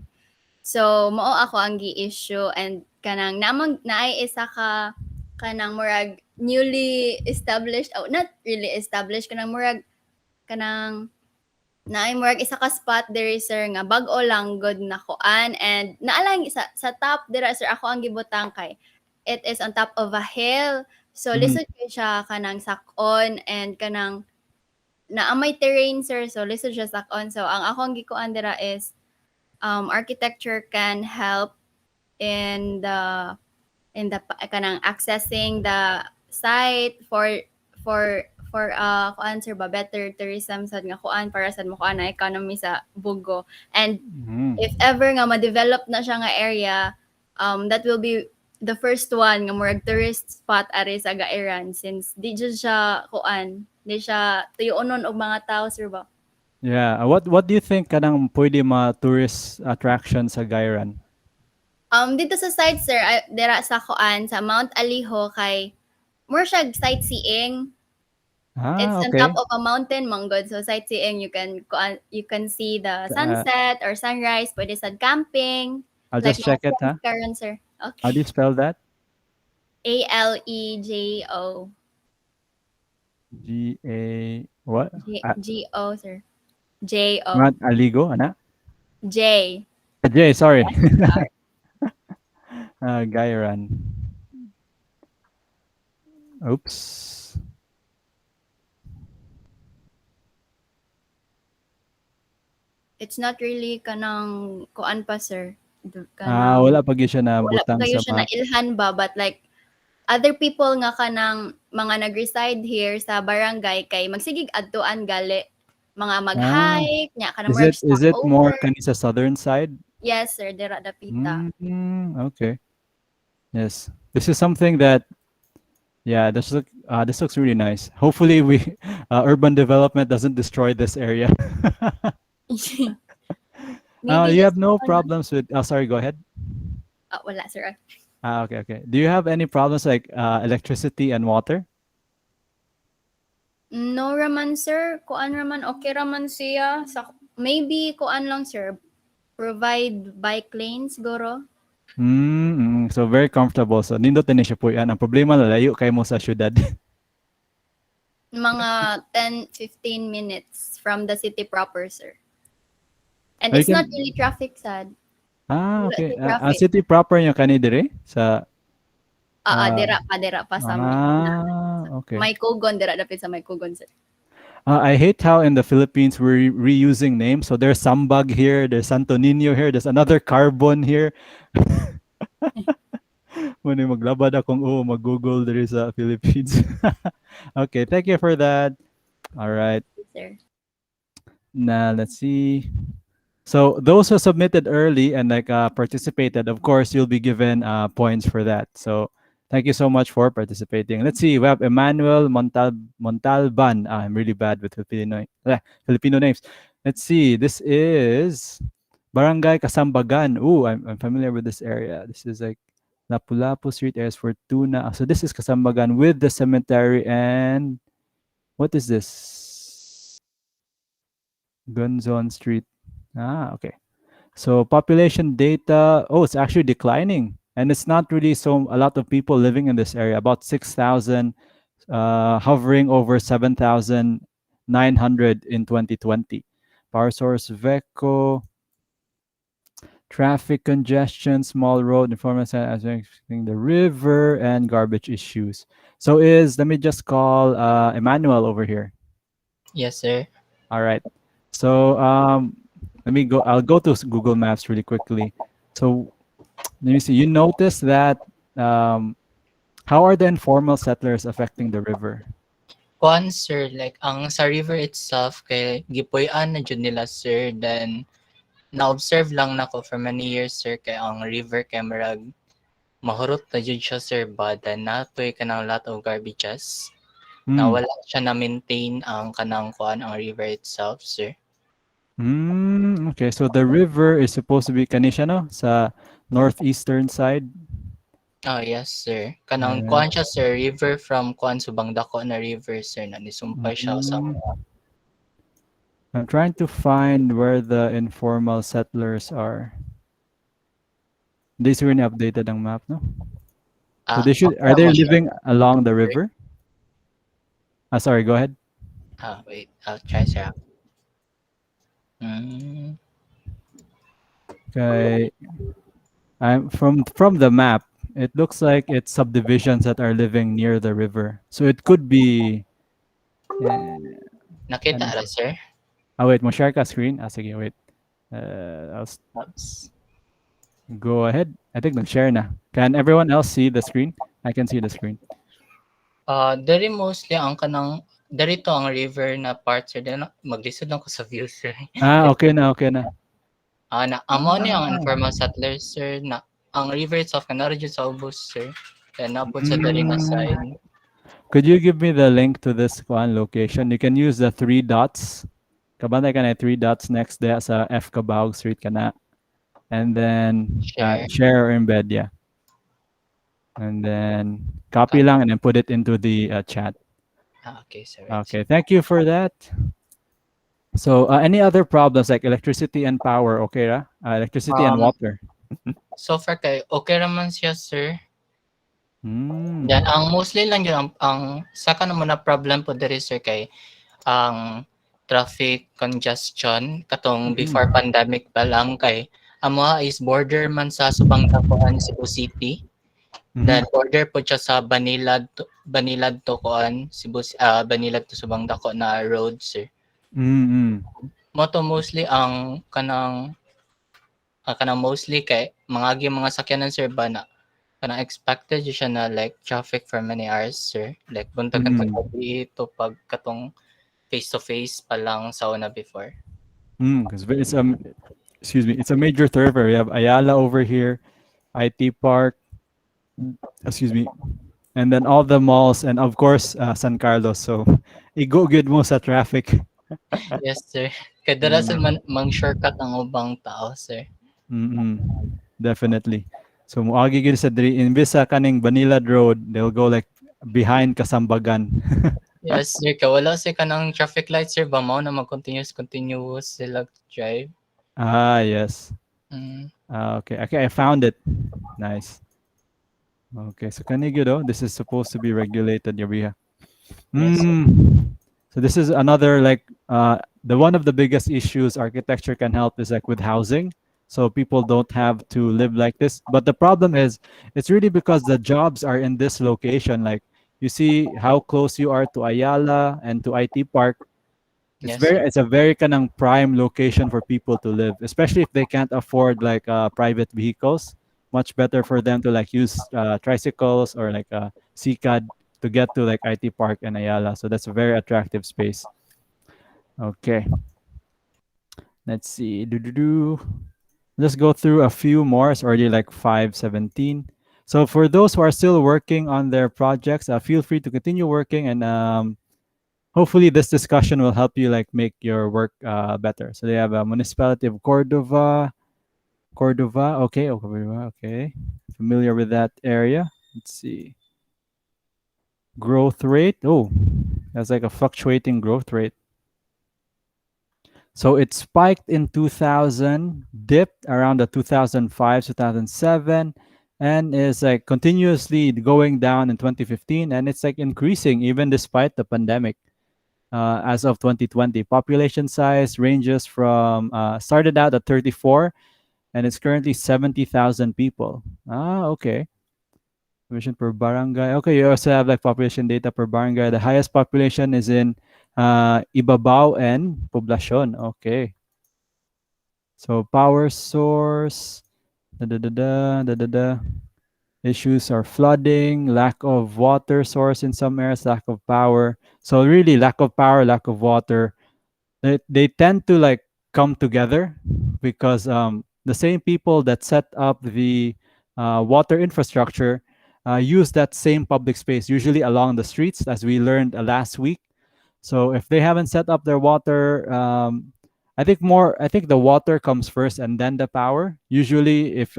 So mao ako ang gi-issue and kanang naay isa ka kanang murag newly established, not really established, kanang naay murag isa ka spot there, sir, nga bag-o lang good na kuan and naalang sa top dira, sir, ako ang gibutang kay it is on top of a hill. So lisod kay siya kanang sakon and kanang naamay terrain, sir. So lisod siya sakon. So ang akong gikuan dira is architecture can help in the kanang accessing the site for kuan sir ba better tourism sad nga kuan para sad mo kuan na economy sa Bugo. And Mm. if ever nga ma-develop na siya nga area, that will be the first one nga murag tourist spot ari sa Gairan, since di jud siya kuan, di siya tuyoonon og mga tao sir ba. Yeah. What do you think kanang pwede tourist attraction sa Gairan? Dito sa site sir, dira sa kuan sa Mount Aliho kay more siya sightseeing. It's on Okay. top of a mountain, manggod. So sightseeing, you can see the Uh, sunset or sunrise. Pwede sa camping. I'll Like just check it, mga huh? Karon, sir. How do you Okay. spell that? Alejo. What? Go, sir. Jo. Not Aligo, ana? J. J, sorry. Sorry. Gairan. Oops. It's not really kanang kuan pa, sir. Kanang Wala pa gyud siya na wala pa butang kayo sa siya na map. ilhan ba, but like other people nga kanang mga nag-reside here sa barangay kay magsigig adtuan gali mga Ah, mag-hike nya kanang murag is it more stopover. kani sa southern side? Yes, sir, dira dapita. Okay. Yes. This is something that, yeah, this looks really nice. Hopefully urban development doesn't destroy this area. Maybe You just have no ano, problems with, sorry, go ahead. wala sir. Okay. Do you have any problems like electricity and water? No raman sir, kuan raman okay raman siya sa maybe kuan lang sir. Provide bike lanes siguro. So very comfortable. So nindot din siya po yan. Ang problema layo kay mo sa syudad. Mga 10-15 minutes from the city proper, sir. And Or you it's not can, really traffic sad. Wala okay. siya traffic. City proper niyo kani dire sa Dira pa sa okay. may kugon, dira dapit sa may kugon, sir. I hate how in the Philippines we're reusing names. So there's Sambag here, there's Santo Niño here, there's another Carbon here. Muna maglabad akong mag-Google there sa Philippines. Okay, thank you for that. All right. Sir. Now let's see. So those who submitted early and participated, of course, you'll be given points for that. So thank you so much for participating. Let's see. We have Emmanuel Montalban. I'm really bad with Filipino names. Let's see. This is Barangay Kasambagan. Ooh, I'm familiar with this area. This is like Lapu-Lapu Street, Areas Fortuna. So this is Kasambagan with the cemetery and what is this? Gunzon Street. Okay. So population data, it's actually declining. And it's not really a lot of people living in this area, about 6,000, hovering over 7,900 in 2020. Power source, VECO, traffic congestion, small road, information as the river, and garbage issues. So let me just call Emmanuel over here. Yes, sir. All right. So let me go. I'll go to Google Maps really quickly. So let me see. You notice that how are the informal settlers affecting the river? Kuan, sir, like ang sa river itself kay gipuy-an na jud nila, sir. Then na-observe lang nako for many years, sir, kay ang river kay marag mahurot na jud siya, sir, but then natoy kanang lot of garbages. Na wala siya na maintain ang kanang kuan ang river itself, sir. Okay, so the river is supposed to be kanisha no sa northeastern side. Oh, yes, sir. Kanang kuan siya, sir, river from kuan subang dako na river, sir, na nisumpay siya sa I'm trying to find where the informal settlers are. They should really updated ang map, no? So are they living along the river? Sorry, go ahead. Wait, I'll try, sir. Okay. I'm from the map. It looks like it's subdivisions that are living near the river. So it could be. Nakita ra, sir? Wait, mo share ka screen? Sige, wait. Ops. Go ahead. I think nag-share na. Can everyone else see the screen? I can see the screen. Diri mostly ang kanang dito ang river na part sir then maglisod lang ko sa view sir. Okay na, okay na. Na amo ni ang informal settlers sir na ang river itself kanara jud sa ubos sir. Then napod sa diri nga side. Could you give me the link to this one location? You can use the 3 dots. Kabantay ka na 3 dots next there sa F Cabao Street ka na. And then Share. share or embed, yeah. And then copy lang and then put it into the chat. Okay sir. Okay, thank you for that. So any other problems like electricity and power, okay ra? Electricity and water. So far kay okay raman siya sir. Mm. Then ang mostly lang yun ang saka naman na problem po diri sir kay ang traffic congestion katong before pandemic pa lang kay amo is border man sa subang dakoan Cebu City. Then border po siya sa Banilad to kuan Cebu Banilad to subang dako na road sir. Moto mostly ang kanang mostly kay mga sakyanan sir ba na kanang expected siya na like traffic for many hours sir. Like buntag ka gabi to pag katong face to face pa lang sa una before. Because it's it's a major thoroughfare. We have Ayala over here, IT Park, and then all the malls, and of course San Carlos. So, igo good mo sa traffic. Yes sir. Kay dara sa mang shortcut ang ubang tao sir. Definitely. So moagi gid sa diri imbes sa kaning Banilad Road, they'll go like behind Kasambagan. Yes sir, kay wala sir kanang traffic lights sir ba mao na continuous sila drive. Yes. Okay, I found it. Nice. Okay, so Kanigido, this is supposed to be regulated, Yabiha. Yes, so this is another like the one of the biggest issues architecture can help is like with housing. So people don't have to live like this. But the problem is it's really because the jobs are in this location. Like you see how close you are to Ayala and to IT Park. It's a very kanang prime location for people to live, especially if they can't afford like private vehicles. Much better for them to like use tricycles or like CCAD to get to like IT Park and Ayala. So that's a very attractive space. Okay. Let's see. Let's go through a few more. It's already like 5:17. So for those who are still working on their projects, feel free to continue working, and hopefully this discussion will help you like make your work better. So they have a Municipality of Cordova. Okay. Familiar with that area. Let's see. Growth rate. Oh, that's like a fluctuating growth rate. So it spiked in 2000, dipped around the 2005, 2007, and is like continuously going down in 2015, and it's like increasing even despite the pandemic. As of 2020, population size ranges from started out at 34, and it's currently 70,000 people. Okay. Population per barangay. Okay, you also have like population data per barangay. The highest population is in Ibabaw and Poblacion. Okay. So power source. Issues are flooding, lack of water source in some areas, lack of power. So really, lack of power, lack of water. They tend to like come together because the same people that set up the water infrastructure use that same public space, usually along the streets, as we learned last week. So if they haven't set up their water, I think the water comes first and then the power. Usually, if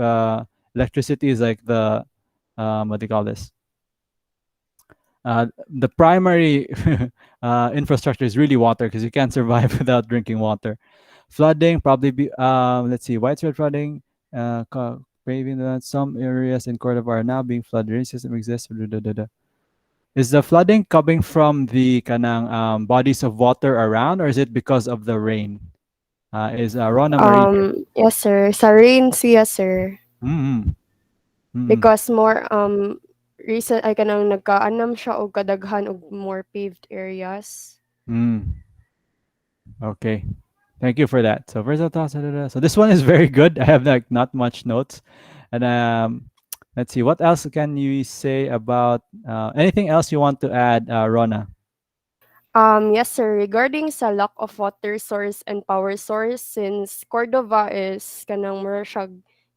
electricity is like the what do you call this? The primary infrastructure is really water because you can't survive without drinking water. Flooding probably be let's see, widespread flooding. Paving that some areas in Cordova are now being flooded. Drainage system exists. Is the flooding coming from the kanang bodies of water around, or is it because of the rain? Is Rona Marie? Yes, sir. Sa rains, yes, sir. Because more recent ay kanang nagkaanam siya og kadaghan og more paved areas. Okay. Thank you for that. So versatile thoughts. Da, da, da. So this one is very good. I have like not much notes, and let's see what else can you say about anything else you want to add, Rona? Yes, sir. Regarding sa lack of water source and power source, since Cordova is kanang mura siya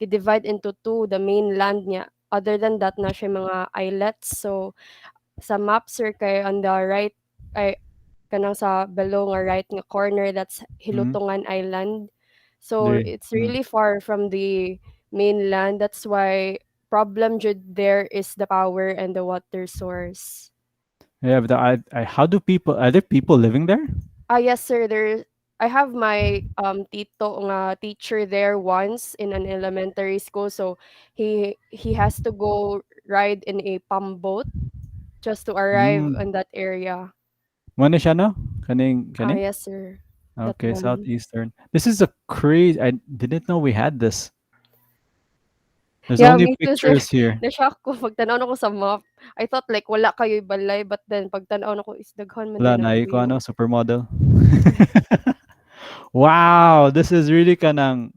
divide into two, the mainland niya. Other than that, na siya mga islets. So, sa map, sir, kay on the right, ay, kanang sa below nga right nga corner, that's Mm-hmm. Hilutungan Island. So, it's really far from the mainland. That's why problem jud there is the power and the water source. Yeah, but how do people? Are there people living there? Yes, sir. I have my tito nga teacher there once in an elementary school. So he has to go ride in a palm boat just to arrive Mm. in that area. Mano siya no? Kaning? Yes, sir. That Okay, one. southeastern. This is a crazy. I didn't know we had this. There's Yeah, only me too, sir. pictures here. Na-shock ko pagtanaw na ko sa map. I thought like wala kayo balay, but then pagtanaw na ko is daghan man Wala din na ang ko ano, view. supermodel. Wow, this is really kanang.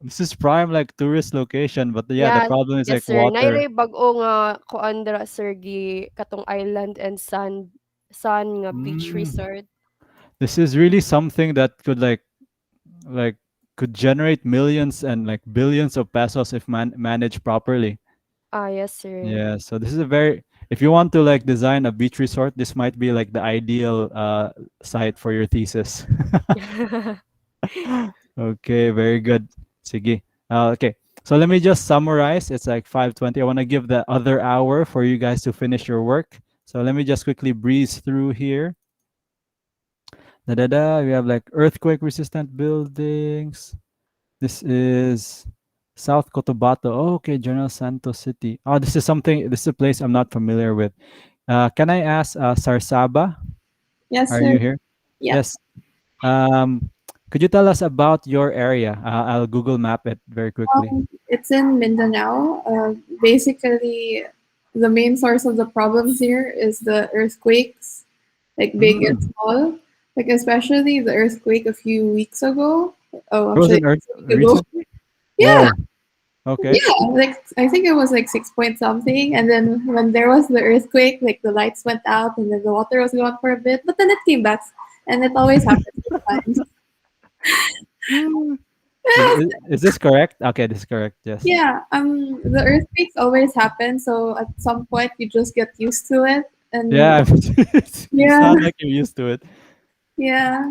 This is prime like tourist location, but yeah, the Yeah, problem is yes, like sir. water. Nairay bag-o nga kuan dira, sir, katong island and sun nga beach Mm. resort. This is really something that could like could generate millions and like billions of pesos if managed properly. Yes, sir. Yeah, so this is a very if you want to like design a beach resort, this might be like the ideal site for your thesis. Okay, very good. Sige. Okay. So let me just summarize. It's like 5:20. I want to give the other hour for you guys to finish your work. So let me just quickly breeze through here. Da da da. We have like earthquake resistant buildings. This is South Cotabato. Oh, okay, General Santos City. Oh, this is something. This is a place I'm not familiar with. Can I ask Sarsaba? Yes, Are sir. you here? Yeah. Yes. Um, could you tell us about your area? I'll Google map it very quickly. It's in Mindanao. Basically, the main source of the problems here is the earthquakes, like big and Mm. small. Like especially the earthquake a few weeks ago. Oh, There was actually, an earth a week ago. recently? Yeah, Whoa. Okay. yeah. Like I think it was like 6 point something, and then when there was the earthquake, like the lights went out, and then the water was gone for a bit, but then it came back, and it always happens sometimes. Mm. Is this correct? Okay, this is correct. Yes. Yeah, the earthquakes always happen, so at some point you just get used to it, and Yeah, you yeah, sound like you're used to it. yeah,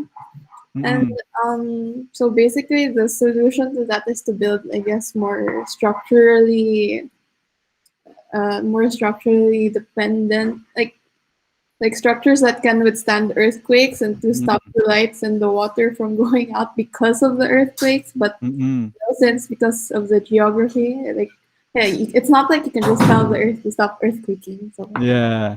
and Mm-mm. so basically the solution to that is to build, I guess, more structurally dependent, like structures that can withstand earthquakes and to stop Mm-mm. the lights and the water from going out because of the earthquakes, but Mm-mm. no sense because of the geography. Like, yeah, it's not like you can just tell the earth to stop earthquaking. So Yeah.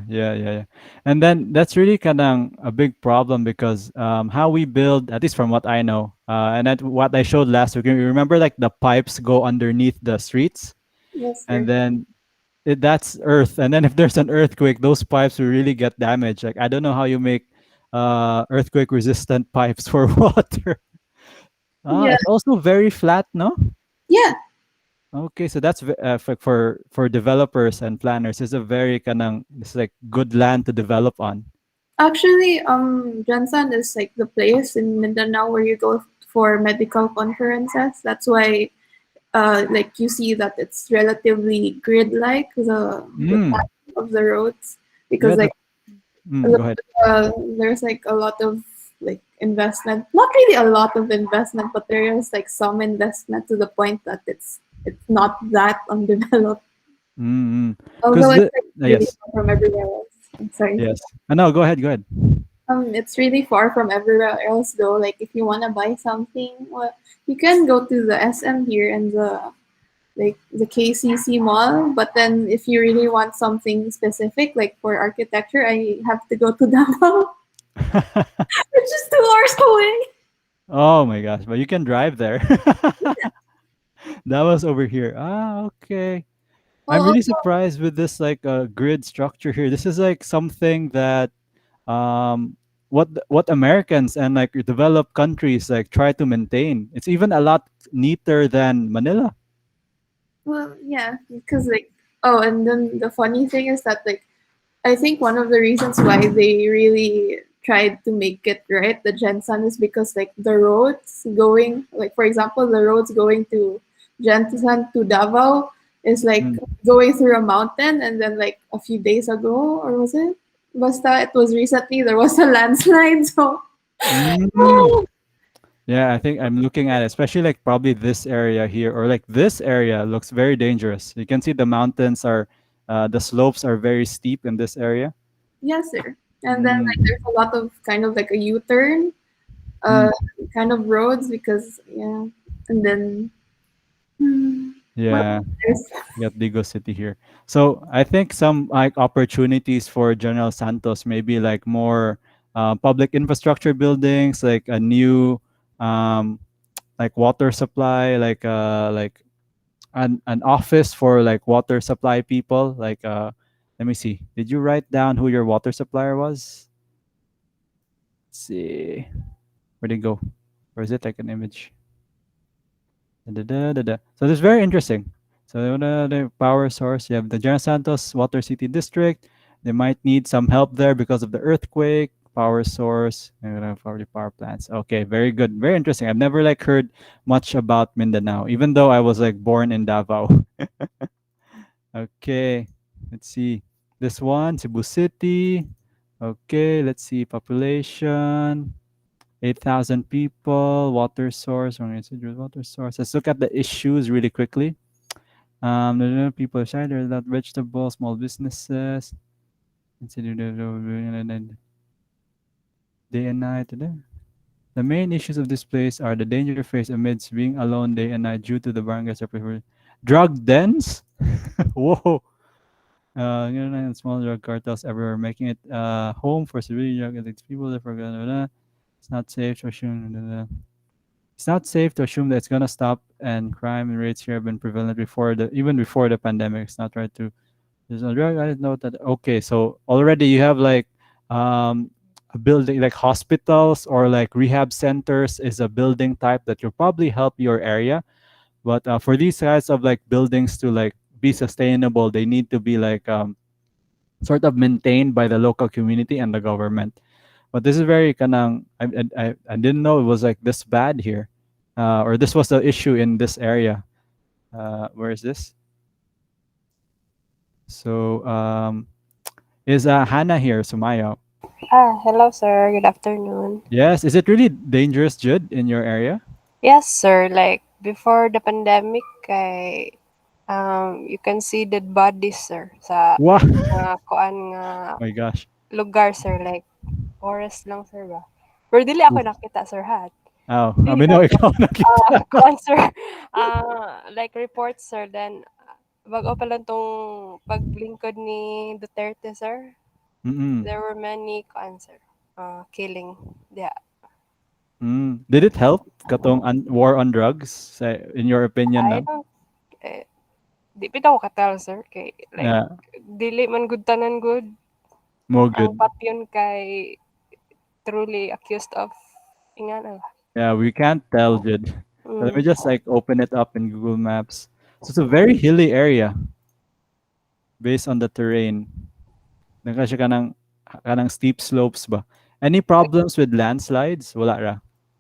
And then that's really kind of a big problem because how we build, at least from what I know, and that what I showed last week, you remember like the pipes go underneath the streets, yes, and sir. then that's earth, and then if there's an earthquake, those pipes will really get damaged. Like I don't know how you make earthquake resistant pipes for water. Yeah, It's also very flat, no? yeah. Okay, so that's for developers and planners. It's a very kanang it's like good land to develop on. Actually, Jansan is like the place in Mindanao where you go for medical conferences. That's why, like you see that it's relatively grid-like the Mm. pattern of the roads because Yeah. like Go ahead. there's like a lot of like investment, not really a lot of investment, but there is like some investment to the point that it's not that undeveloped, Mm. although Because it's like really yes, far from everywhere else. I'm sorry. yes. No, go ahead. Go ahead. It's really far from everywhere else though. Like if you wanna buy something, well, you can go to the SM here and the KCC mall. But then if you really want something specific, like for architecture, I have to go to Davao, which is 2 hours away. Oh my gosh! But you can drive there. That was over here. Okay. I'm Well, really surprised with this like grid structure here. This is like something that um what Americans and like developed countries like try to maintain. It's even a lot neater than Manila. Well, yeah, because like, oh, and then the funny thing is that like, I think one of the reasons why they really tried to make it right, the Jensen, is because like the roads going, like for example, the roads going to Jensen to Davao is like Mm. going through a mountain, and then like a few days ago, or was it? Basta, it was recently, there was a landslide, so Mm. Yeah, I think I'm looking at it, especially like probably this area here or like this area looks very dangerous. You can see the mountains are, the slopes are very steep in this area. yes, sir. And then like Mm. there's a lot of kind of like a U-turn Mm. kind of roads because yeah, and then what Yeah, there's we got Digo City here. So I think some like opportunities for General Santos, maybe like more public infrastructure buildings, like a new um, like water supply, like an office for like water supply people. Like let me see. Did you write down who your water supplier was? Let's see. Where'd it go? Or is it like an image? Da-da-da-da-da. So this is very interesting. So the power source, you have the General Santos Water City District. They might need some help there because of the earthquake. Power source, probably power plants. Okay, very good, very interesting. I've never like heard much about Mindanao, even though I was like born in Davao. Okay, let's see. This one, Cebu City. Okay, let's see. Population 8,000 people. Water source. Water source. Let's look at the issues really quickly. People shy. There's that vegetables, small businesses. Day and night. The main issues of this place are the danger faced amidst being alone day and night due to the barangay separation. Drug dens? Whoa. Small drug cartels everywhere, making it home for civilian drug addicts. People that forget. It's not safe to assume. It's not safe to assume that it's gonna stop, and crime rates here have been prevalent even before the pandemic. It's not right to. There's no drug. I didn't know that. Okay, so already you have like um, a building like hospitals or like rehab centers is a building type that will probably help your area. But for these kinds of like buildings to like be sustainable, they need to be like sort of maintained by the local community and the government. But this is very kanang I didn't know it was like this bad here, or this was the issue in this area. Where is this? So is Hannah here, Sumayao? Hello, sir. Good afternoon. Yes. Is it really dangerous, Jude, in your area? Yes, sir. Like before the pandemic, you can see dead bodies, sir, sa Wow. kuan nga My gosh. lugar, sir. Like forest lang, sir ba? Pero dili ako nakita, sir, ha? Oh, Dili no, na, sir. ikaw nakita. Kuan, sir. Like reports, sir. Then bago pa lang tong paglingkod ni Duterte, sir. Mm-mm. There were many kuan, sir. Killing. Yeah. Did it help katong war on drugs in your opinion I now? don't di pid ako katal, sir, kay like Yeah, dili man gud tanan good more ang good. patyon kay truly accused of ingana. Yeah, we can't tell, Jid. So let me Mm. just like open it up in Google Maps. So it's a very hilly area based on the terrain. Naka siya kanang steep slopes ba? Any problems with landslides? Wala ra.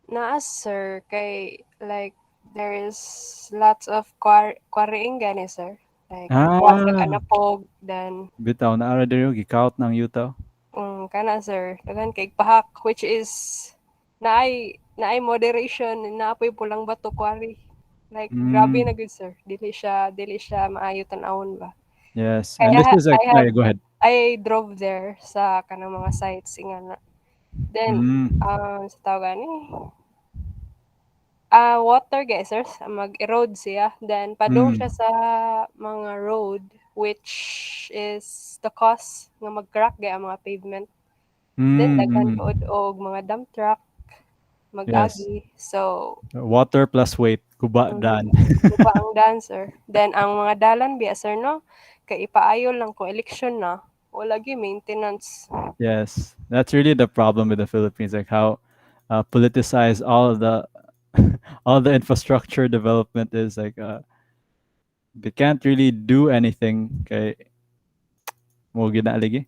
Naa, sir, kay like there is lots of quarrying gani, sir. Like wasag Ah, anapog, then bitaw na ara diri gikaut ng yuta. kana, sir, daghan kay pahak, which is naay moderation, naapoy pulang bato quarry. Like grabe na Mm, gud, sir. Dili siya maayo tan-awon ba. yes. I And this ha is like, I have go ahead. I drove there sa kanang mga sites ingana. Then Mm, sa tawag gani, water geysers mag-erode siya. Then padung siya mm, sa mga road which is the cause nga mag-crack gay ang mga pavement. Then mm, daghan mm. pod og mga dump truck Yes. mag-agi. So Water plus weight. Kuba mhm, daan. guba ang dancer. Then ang mga dalan biya, sir, no, kay ipaayo lang kung eleksyon na. wala gyud maintenance. Yes, that's really the problem with the Philippines, like how politicized all of the all the infrastructure development is. Like they can't really do anything. Okay, mo ginaaligi.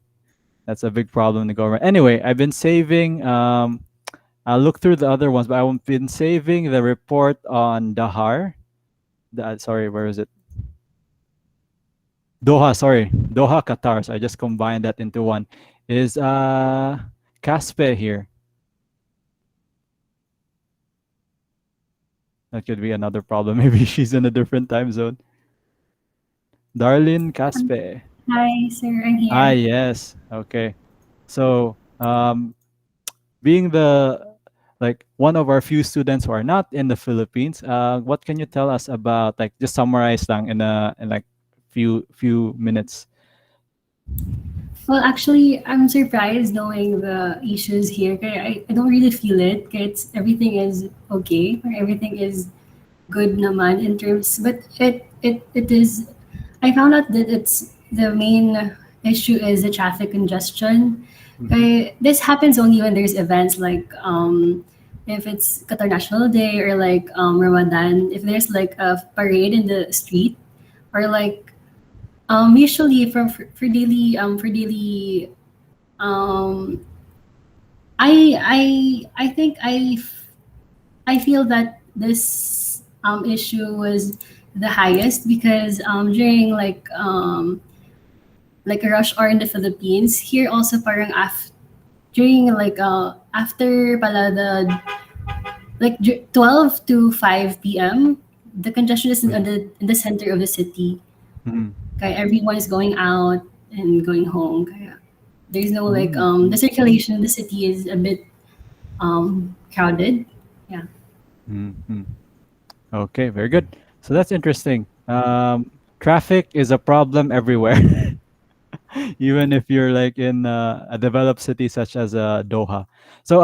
That's a big problem in the government. Anyway, I've been saving. I'll look through the other ones, but I've been saving the report on Dahar. Sorry, where is it? Doha, sorry. Doha, Qatar. So I just combined that into one. Is Caspe here? That could be another problem. Maybe she's in a different time zone. Darlene Caspe. Hi, sir. I'm here. Ah, yes. Okay. So, being the like one of our few students who are not in the Philippines, what can you tell us about, like, just summarize lang in like few minutes? Well, actually, I'm surprised knowing the issues here. Kaya I don't really feel it. Kaya everything is okay. Or everything is good naman in terms. But it is. I found out that it's the main issue is the traffic congestion. Kaya this happens only when there's events like if it's Qatar National Day or like Ramadan. If there's like a parade in the street or like usually for daily um I think I feel that this issue was the highest because during like a rush hour in the Philippines here also parang during like after pala the like 12 to 5 p.m. the congestion is in the center of the city. Kaya everyone is going out and going home. Kaya there's no like the circulation in the city is a bit crowded. Yeah. Okay, very good. So that's interesting. Traffic is a problem everywhere, even if you're like in a developed city such as Doha. So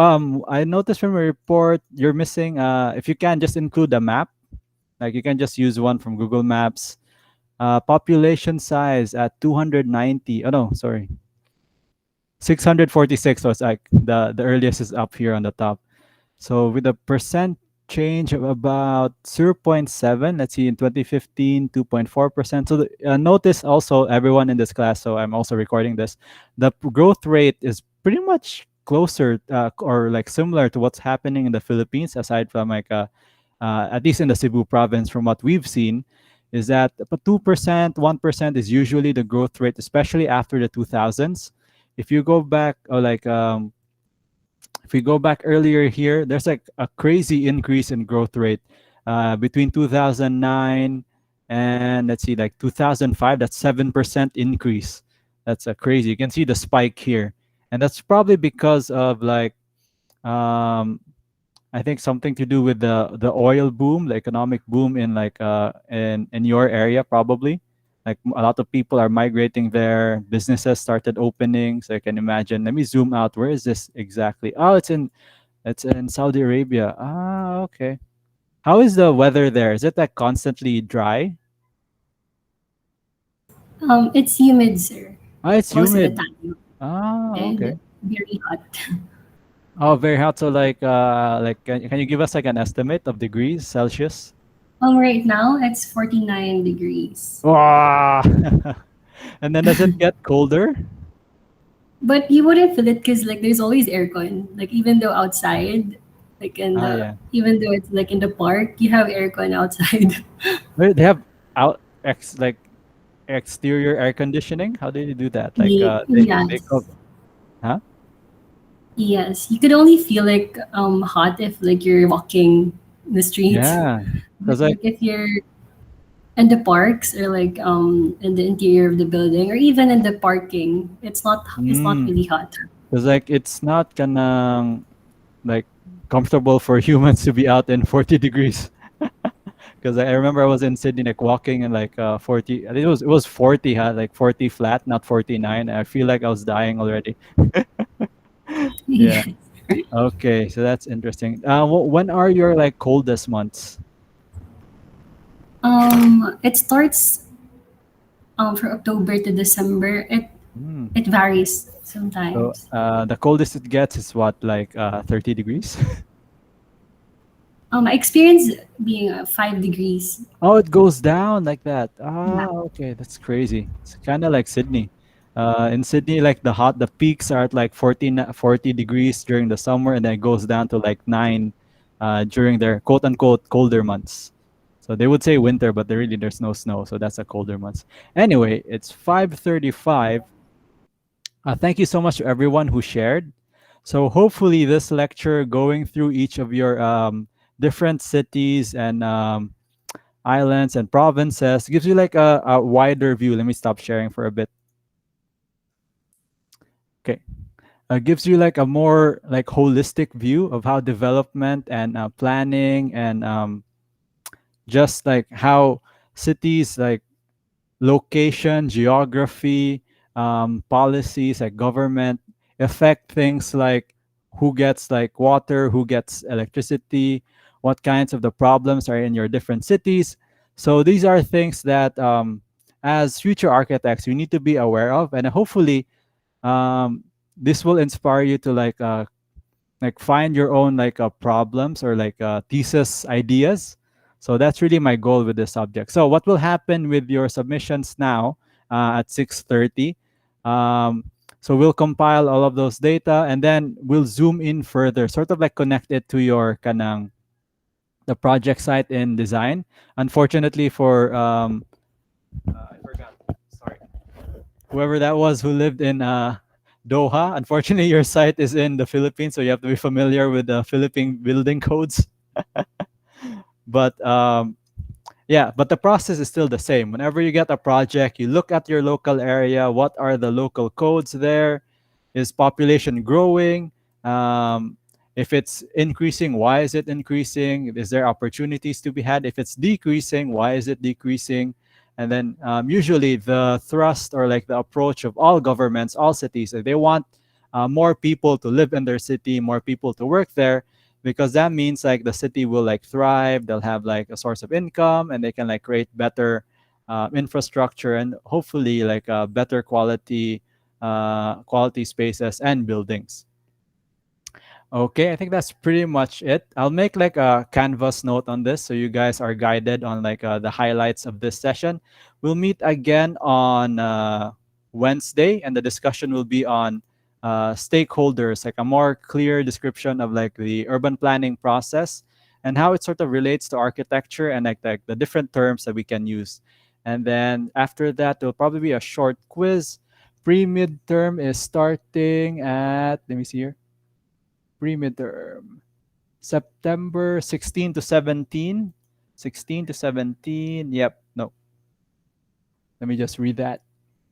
I noticed from a report you're missing. If you can just include a map, like you can just use one from Google Maps. Population size at 290. Oh no, sorry. 646. So it's like the earliest is up here on the top. So with a percent change of about 0.7, let's see, in 2015, 2.4%. So notice also everyone in this class, so I'm also recording this, the growth rate is pretty much closer or like similar to what's happening in the Philippines, aside from like at least in the Cebu Province, from what we've seen, is that 2%, 1% is usually the growth rate, especially after the 2000s. If you go back, or like if we go back earlier here, there's like a crazy increase in growth rate between 2009 and let's see, like 2005. That's 7% increase. That's a crazy. You can see the spike here, and that's probably because of like I think something to do with the oil boom, the economic boom in like in your area probably. Like a lot of people are migrating there. Businesses started opening. So I can imagine. Let me zoom out. Where is this exactly? Oh, it's in Saudi Arabia. Ah, okay. How is the weather there? Is it like constantly dry? It's humid, sir. Ah, it's Most of the humid. time. Ah, And okay. very hot. Oh, very hot. So like can you give us like an estimate of degrees Celsius? Right now it's 49 degrees. Wow. And then does it get colder? But you wouldn't feel it because like there's always aircon. Like even though outside, like in the Yeah. even though it's like in the park, you have aircon outside. They have like exterior air conditioning. How do they do that? Like they Yes. cover, huh? Yes. You could only feel like hot if like you're walking the streets. Yeah, But because like like if you're in the parks or like in the interior of the building or even in the parking, it's not really hot. because like it's not gonna like comfortable for humans to be out in 40 degrees. Because I remember I was in Sydney, like walking in like 40. I think it was 40, huh? Like 40 flat, not 49. I feel like I was dying already. Yeah. Yes. Okay, so that's interesting. When are your like coldest months? It starts from October to December. Mm. It varies So sometimes. the coldest it gets is what, like 30 degrees? My experience being 5 degrees. Oh, it goes down like that. Yeah. Ah, okay, that's crazy. It's kind of like Sydney. In Sydney, like the peaks are at like 40 degrees during the summer, and then it goes down to like 9 during their quote unquote colder months. So they would say winter, but there's no snow, so that's a colder months. Anyway, it's 5:35. Thank you so much to everyone who shared. So hopefully this lecture going through each of your different cities and islands and provinces gives you like a wider view. Let me stop sharing for a bit. Okay. Gives you like a more like holistic view of how development and planning and just like how cities like location, geography, policies like government affect things like who gets like water, who gets electricity, what kinds of the problems are in your different cities. So these are things that as future architects you need to be aware of, and hopefully um, this will inspire you to like find your own like problems or like thesis ideas. So that's really my goal with this subject. So what will happen with your submissions now at 6:30? um, so we'll compile all of those data and then we'll zoom in further, sort of like connect it to your kanang the project site in design. Unfortunately for I forgot, sorry, whoever that was who lived in Doha. Unfortunately, your site is in the Philippines, so you have to be familiar with the Philippine building codes. But yeah, but the process is still the same. Whenever you get a project, you look at your local area. What are the local codes there? Is population growing? If it's increasing, why is it increasing? Is there opportunities to be had? If it's decreasing, why is it decreasing? And then usually the thrust or like the approach of all governments, all cities, they want more people to live in their city, more people to work there, because that means like the city will like thrive. They'll have like a source of income, and they can like create better infrastructure and hopefully like better quality spaces and buildings. Okay, I think that's pretty much it. I'll make like a canvas note on this so you guys are guided on like the highlights of this session. We'll meet again on Wednesday, and the discussion will be on stakeholders, like a more clear description of like the urban planning process and how it sort of relates to architecture and like the different terms that we can use. And then after that, there'll probably be a short quiz. Pre-midterm is starting at, let me see here, pre-midterm. September 16 to 17. 16 to 17. Yep. No. Let me just read that.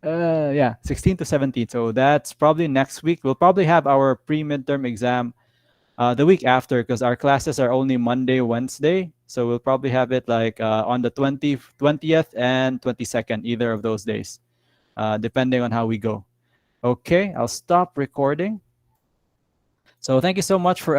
Yeah, 16 to 17. So that's probably next week. We'll probably have our pre-midterm exam the week after because our classes are only Monday, Wednesday. So we'll probably have it like on the 20th and 22nd, either of those days, depending on how we go. Okay, I'll stop recording. So thank you so much for